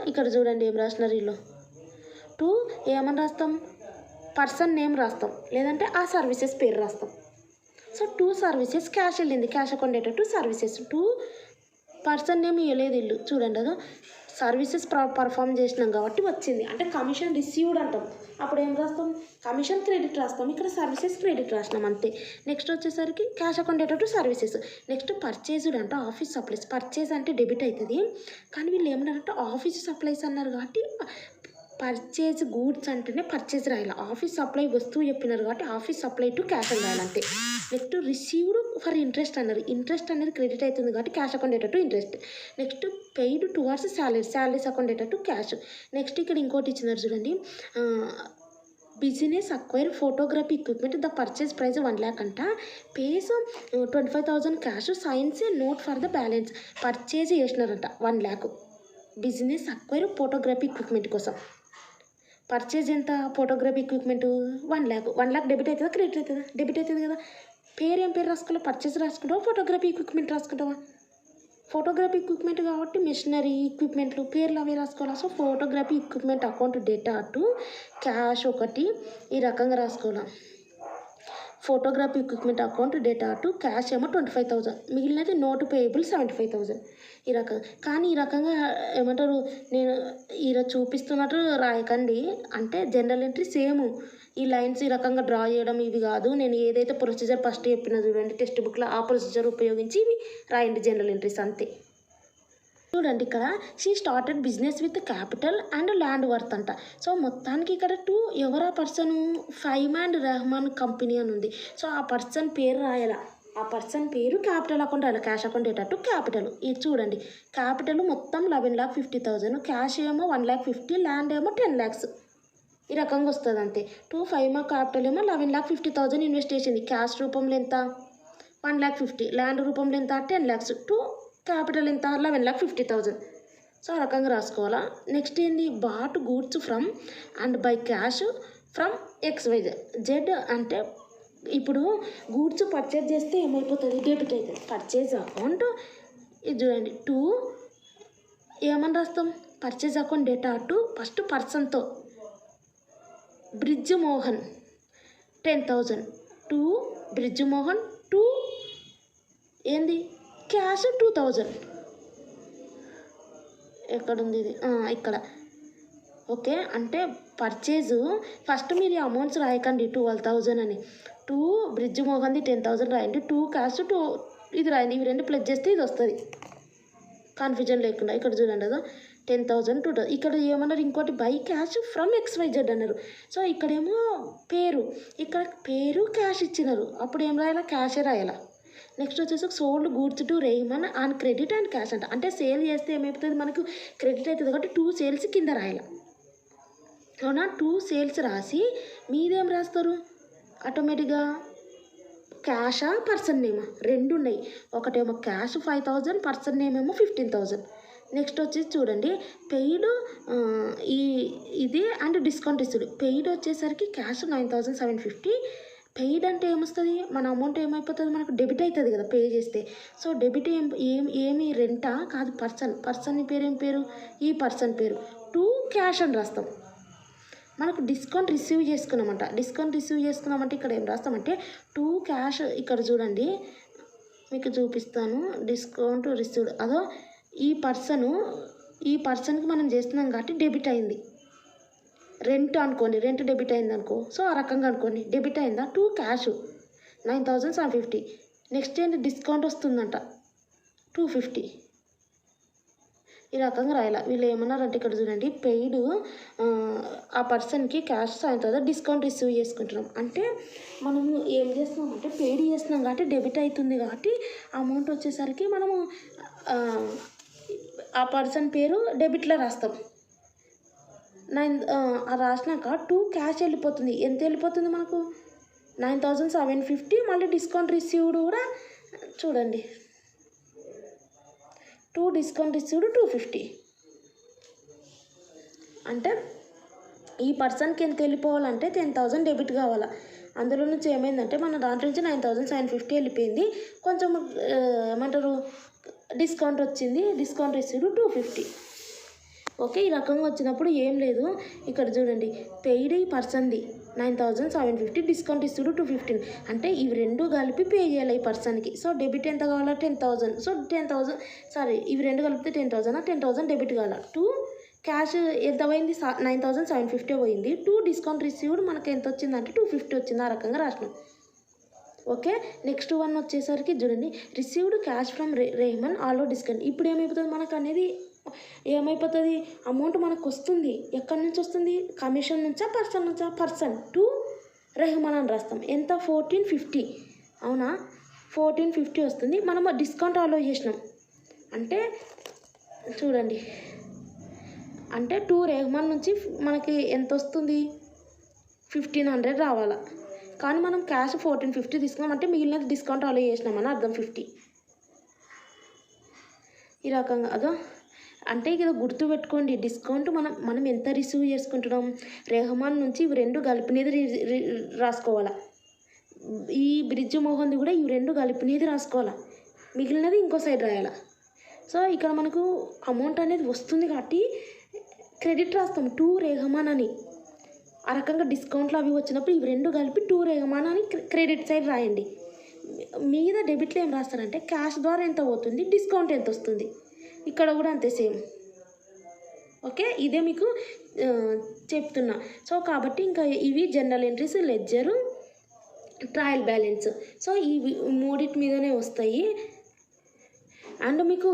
[SPEAKER 1] ఇక్కడ చూడండి ఏం రాసినారు వీళ్ళు. ఏమని రాస్తాం? పర్సన్ నేమ్ రాస్తాం, లేదంటే ఆ సర్వీసెస్ పేరు రాస్తాం. సో సర్వీసెస్ క్యాష్ వెళ్ళింది, cash account data services. Person name ఇవ్వలేదు ఇల్లు, చూడండి అదో సర్వీసెస్ పర్ఫామ్ చేసినాం కాబట్టి వచ్చింది. అంటే కమిషన్ రిసీవ్డ్ అంటాం, అప్పుడు ఏం రాస్తాం? కమిషన్ క్రెడిట్ రాస్తాం. ఇక్కడ సర్వీసెస్ క్రెడిట్ రాసినాం అంతే. నెక్స్ట్ వచ్చేసరికి cash account data services. Next purchased అంటే ఆఫీస్ సప్లైస్. పర్చేజ్ అంటే డెబిట్ అవుతుంది, కానీ వీళ్ళు ఏమన్నారంటే ఆఫీస్ సప్లైస్ అన్నారు కాబట్టి పర్చేజ్ గూడ్స్ అంటేనే పర్చేజ్ రాయాలి. ఆఫీస్ సప్లై వస్తువు చెప్పినారు కాబట్టి ఆఫీస్ సప్లై టు క్యాష్ అని రాయాలంతే. నెక్స్ట్ రిసీవ్డ్ ఫర్ ఇంట్రెస్ట్ అన్నారు. ఇంట్రెస్ట్ అనేది క్రెడిట్ అవుతుంది కాబట్టి cash account data to interest. Next paid towards salaries account data to cash. Next ఇక్కడ ఇంకోటి ఇచ్చినారు చూడండి, business acquire photography equipment the purchase price 1 lakh అంట, pays 25,000 cash, signs a note for the balance. Purchase చేసినారంట 1 lakh business acquire photography equipment కోసం. Purchase ఎంత? Photography equipment 1 lakh. 1 lakh debit అవుతుందా credit అవుతుందా? డెబిట్ అవుతుంది కదా. ఏం పేరు రాసుకోవాలి? పర్చేజ్ రాసుకుంటావా ఫోటోగ్రఫీ ఎక్విప్మెంట్ రాసుకుంటావా? ఫోటోగ్రఫీ ఎక్విప్మెంట్ కాబట్టి మిషనరీ ఎక్విప్మెంట్లు పేర్లు అవి రాసుకోవాలి. So photography equipment account data to cash ఒకటి ఈ రకంగా రాసుకోవాలి. Photography equipment account data to cash ఏమో 25,000, మిగిలినది నోట్ పేయబుల్ 75,000 ఈ రకంగా. కానీ ఈ రకంగా ఏమంటారు, నేను ఇలా చూపిస్తున్నట్టు రాయకండి, అంటే జనరల్ ఎంట్రీ సేమ్ ఈ లైన్స్ ఈ రకంగా డ్రా చేయడం ఇవి కాదు. నేను ఏదైతే ప్రొసీజర్ ఫస్ట్ చెప్పినా చూడండి టెక్స్ట్ బుక్లో, ఆ ప్రొసీజర్ ఉపయోగించి ఇవి రాయండి జనరల్ ఎంట్రీస్ అంతే. చూడండి ఇక్కడ she started business with capital and land worth అంట. సో మొత్తానికి ఇక్కడ ఎవరు ఆ పర్సన్? ఫైమాన్ రెహమాన్ కంపెనీ అని ఉంది. సో ఆ పర్సన్ పేరు రాయాల, ఆ పర్సన్ పేరు క్యాపిటల్ అకౌంట్ రాయాలి, cash account data to capital. ఇది చూడండి క్యాపిటల్ మొత్తం 11,50,000, క్యాష్ ఏమో 1,50,000, ల్యాండ్ ఏమో 10 lakhs ఈ రకంగా వస్తుంది అంతే. ఫైమా క్యాపిటల్ ఏమో 11,50,000 ఇన్వెస్ట్ చేసింది. క్యాష్ రూపంలో ఎంత? 1,50,000, ల్యాండ్ రూపంలో ఎంత? 10 lakhs, క్యాపిటల్ ఎంత? 11,50,000. సో ఆ రకంగా రాసుకోవాలా. నెక్స్ట్ ఏంది? Bought goods from and by cash from XYZ అంటే ఇప్పుడు గూడ్స్ పర్చేజ్ చేస్తే ఏమైపోతుంది? డెబిట్ అవుతుంది. పర్చేజ్ అకౌంట్ ఇది చూడండి ఏమని రాస్తాం? Purchase account data to first పర్సన్తో బ్రిడ్జ్ మోహన్ 10,000 బ్రిడ్జ్ మోహన్ ఏంది? క్యాష్ 2,000. ఎక్కడుంది ఇది? ఇక్కడ. ఓకే, అంటే పర్చేజ్ ఫస్ట్ మీరు ఈ అమౌంట్స్ రాయకండి 12,000 అని. బ్రిడ్జ్ మోహన్ది 10,000 రాయండి, క్యాష్ ఇది రాయండి. ఇవి రెండు ప్లస్ చేస్తే ఇది వస్తుంది, కన్ఫ్యూజన్ లేకుండా. ఇక్కడ చూడండి అదో 10,000 2,000. ఇక్కడ ఏమన్నారు? ఇంకోటి బై క్యాష్ ఫ్రమ్ XYZ అన్నారు. సో ఇక్కడేమో పేరు, ఇక్కడ పేరు క్యాష్ ఇచ్చినారు, అప్పుడు ఏం రాయాలా? క్యాషే రాయాలా. నెక్స్ట్ వచ్చేసి sold goods to Rahman on credit and cash అంట. అంటే సేల్ చేస్తే ఏమైపోతుంది? మనకు క్రెడిట్ అవుతుంది కాబట్టి 2 సేల్స్ కింద రాయాలి. అవునా? 2 సేల్స్ రాసి మీదేం రాస్తారు? ఆటోమేటిక్గా క్యాషా పర్సన్ నేమా రెండు ఉన్నాయి. ఒకటేమో క్యాష్ 5,000, పర్సన్ నేమ్ ఏమో 15,000. నెక్స్ట్ వచ్చేసి చూడండి పెయిడ్ ఇది అండ్ డిస్కౌంట్ ఇస్తుంది. పెయిడ్ వచ్చేసరికి క్యాష్ 9,750. పెయిడ్ అంటే ఏమొస్తుంది? మన అమౌంట్ ఏమైపోతుంది? మనకు డెబిట్ అవుతుంది కదా పే చేస్తే. సో డెబిట్ ఏమి రెంటా కాదు, పర్సన్ పేరు ఏం పేరు? ఈ పర్సన్ పేరు. క్యాష్ అని రాస్తాం. మనకు డిస్కౌంట్ రిసీవ్ చేసుకున్నామంట. డిస్కౌంట్ రిసీవ్ చేసుకున్నామంటే ఇక్కడ ఏం రాస్తామంటే క్యాష్. ఇక్కడ చూడండి మీకు చూపిస్తాను. డిస్కౌంట్ రిసీవ్డ్ అదో ఈ పర్సన్కి మనం చేస్తున్నాం కాబట్టి డెబిట్ అయింది. రెంట్ అనుకోండి, రెంట్ డెబిట్ అయింది అనుకో. సో ఆ రకంగా అనుకోండి డెబిట్ అయిందా? క్యాష్ 9,750. నెక్స్ట్ ఏంటి? డిస్కౌంట్ వస్తుందంట 250. ఈ రకంగా రాయాలి. వీళ్ళు ఏమన్నారంటే ఇక్కడ చూడండి పెయిడ్ ఆ పర్సన్కి క్యాష్ 7,000 డిస్కౌంట్ రిసీవ్ చేసుకుంటున్నాం. అంటే మనము ఏం చేస్తున్నాం అంటే పెయిడ్ చేస్తున్నాం కాబట్టి డెబిట్ అవుతుంది కాబట్టి అమౌంట్ వచ్చేసరికి మనము ఆ పర్సన్ పేరు డెబిట్లో రాస్తాం. రాసినాక క్యాష్ వెళ్ళిపోతుంది. ఎంత వెళ్ళిపోతుంది మనకు? 9750 మళ్ళీ డిస్కౌంట్ రిసీవ్డ్ కూడా చూడండి, 2 డిస్కౌంట్ రిసీవ్డ్ 250. అంటే ఈ పర్సన్కి ఎంత వెళ్ళిపోవాలంటే 10,000 డెబిట్ కావాలా. అందులో నుంచి ఏమైందంటే మన దాంట్లో నుంచి 9750 వెళ్ళిపోయింది. కొంచెం ఏమంటారు డిస్కౌంట్ వచ్చింది, డిస్కౌంట్ రిసీవ్డ్ 250. ఓకే, ఈ రకంగా వచ్చినప్పుడు ఏం లేదు, ఇక్కడ చూడండి పెయిడ్ ఈ పర్సన్ది 9750, డిస్కౌంట్ ఇస్తుడు 215. అంటే ఇవి రెండు కలిపి పే చేయాలి ఈ పర్సన్కి. సో డెబిట్ ఎంత కావాలా 10,000. సో 10,000 సారీ ఇవి రెండు కలిపితే 10,000 డెబిట్ కావాలా. 2 క్యాష్ ఎంత పోయింది 9750 పోయింది. 2 డిస్కౌంట్ రిసీవ్డ్ మనకి ఎంత వచ్చిందంటే 250 వచ్చింది. ఆ రకంగా రాసినాం. ఓకే, నెక్స్ట్ వన్ వచ్చేసరికి చూడండి received cash from Rahman already discount. ఇప్పుడు ఏమైపోతుంది మనకు అనేది ఏమైపోతుంది, అమౌంట్ మనకు వస్తుంది. ఎక్కడి నుంచి వస్తుంది, కమిషన్ నుంచా పర్సన్ నుంచా, పర్సన్ టు రెహమాన్ అని రాస్తాం. ఎంత 1450, అవునా 1450 వస్తుంది. మనం డిస్కౌంట్ అలో చేసినాం అంటే చూడండి, అంటే 2 రెహమాన్ నుంచి మనకి ఎంత వస్తుంది 1500 రావాలా. కానీ మనం క్యాష్ 1450 తీసుకున్నాం అంటే మిగిలినది డిస్కౌంట్ అలో చేసినామని అర్థం 50. ఈ రకంగా అదో అంటే ఇక గుర్తు పెట్టుకోండి, డిస్కౌంట్ మనం ఎంత రిసీవ్ చేసుకుంటున్నాం రెహమాన్ నుంచి ఇవి రెండు కలిపినది రాసుకోవాలా. ఈ బ్రిడ్జ్ మోహన్ది కూడా ఇవి రెండు కలిపినది రాసుకోవాలా, మిగిలినది ఇంకో సైడ్ రాయాలా. సో ఇక్కడ మనకు అమౌంట్ అనేది వస్తుంది కాబట్టి క్రెడిట్ రాస్తాం 2 రెహమాన్ అని. ఆ రకంగా డిస్కౌంట్లు అవి వచ్చినప్పుడు ఇవి రెండు కలిపి 2 రెహమాన్ అని క్రెడిట్ సైడ్ రాయండి. మీద డెబిట్లో ఏం రాస్తారంటే క్యాష్ ద్వారా ఎంత పోతుంది, డిస్కౌంట్ ఎంత వస్తుంది. ఇక్కడ కూడా అంతే సేమ్. ఓకే, ఇదే మీకు చెప్తున్నా. సో కాబట్టి ఇంకా ఇవి general entries, ledger, trial balance. So ఇవి మూడింటి మీదనే వస్తాయి. అండ్ మీకు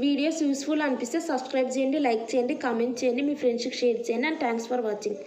[SPEAKER 1] వీడియోస్ యూస్ఫుల్ అనిపిస్తే సబ్స్క్రైబ్ చేయండి, లైక్ చేయండి, కామెంట్ చేయండి, మీ ఫ్రెండ్స్కి షేర్ చేయండి. And thanks for watching.